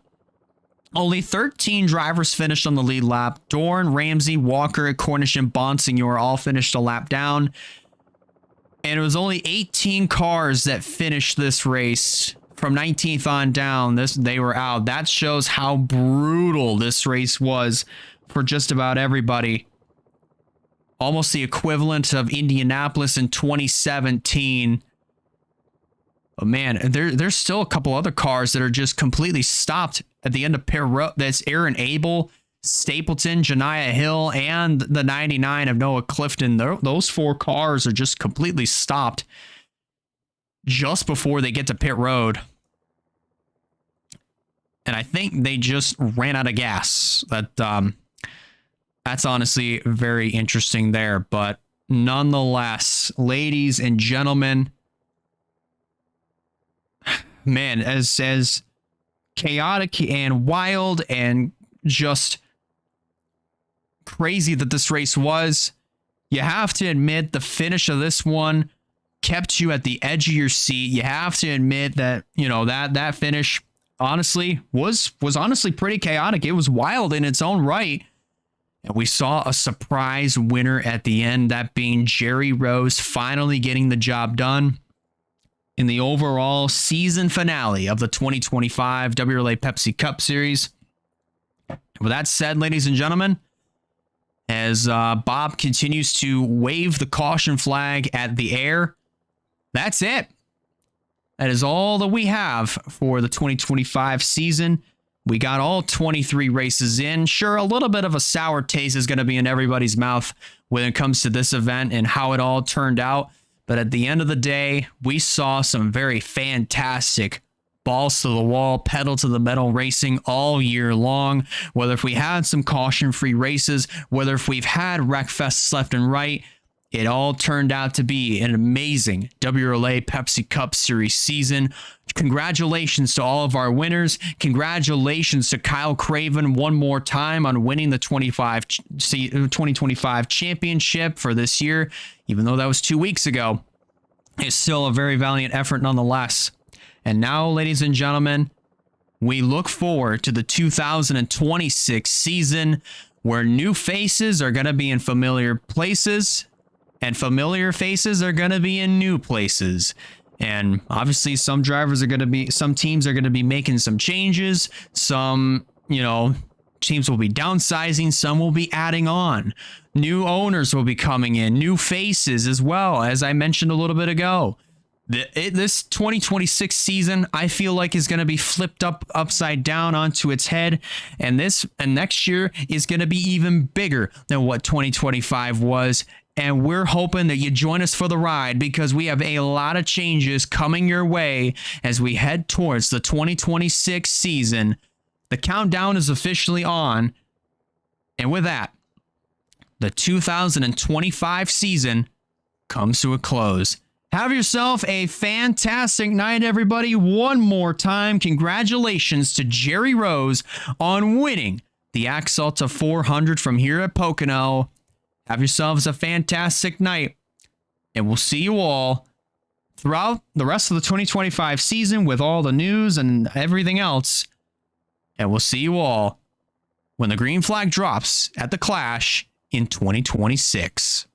Only 13 drivers finished on the lead lap. Dorn, Ramsey, Walker, Cornish, and Bonsignor all finished a lap down. And it was only 18 cars that finished this race. From 19th on down, they were out. That shows how brutal this race was for just about everybody. Almost the equivalent of Indianapolis in 2017. But man, there's still a couple other cars that are just completely stopped at the end of pit road. That's Aaron Abel, Stapleton, Janiah Hill, and the 99 of Noah Clifton. Those 4 cars are just completely stopped just before they get to pit road. And I think they just ran out of gas. That's honestly very interesting there. But nonetheless, ladies and gentlemen, man, as chaotic and wild and just crazy that this race was, You have to admit the finish of this one kept you at the edge of your seat. You have to admit that, that finish honestly was honestly pretty chaotic. It was wild in its own right. And we saw a surprise winner at the end, that being Jerry Rose finally getting the job done in the overall season finale of the 2025 WRLA Pepsi Cup Series. And with that said, ladies and gentlemen, as Bob continues to wave the caution flag at the air, that's it. That is all that we have for the 2025 season. We got all 23 races in. Sure, a little bit of a sour taste is going to be in everybody's mouth when it comes to this event and how it all turned out. But at the end of the day, we saw some very fantastic balls to the wall, pedal to the metal racing all year long. Whether if we had some caution-free races, whether if we've had wreckfests left and right, it all turned out to be an amazing WRLA Pepsi Cup Series season. Congratulations to all of our winners. Congratulations to Kyle Craven one more time on winning the 2025 championship for this year. Even though that was 2 weeks ago, it's still a very valiant effort nonetheless. And now, ladies and gentlemen, we look forward to the 2026 season where new faces are going to be in familiar places and familiar faces are going to be in new places. And obviously some teams are going to be making some changes. Some, teams will be downsizing. Some will be adding on. New owners will be coming in, new faces as well, as I mentioned a little bit ago. This 2026 season, I feel like, is going to be flipped upside down onto its head. And next year is going to be even bigger than what 2025 was. And we're hoping that you join us for the ride because we have a lot of changes coming your way as we head towards the 2026 season. The countdown is officially on. And with that, the 2025 season comes to a close. Have yourself a fantastic night, everybody. One more time, congratulations to Jerry Rose on winning the Axalta 400 from here at Pocono. Have yourselves a fantastic night, and we'll see you all throughout the rest of the 2025 season with all the news and everything else. And we'll see you all when the green flag drops at the Clash in 2026.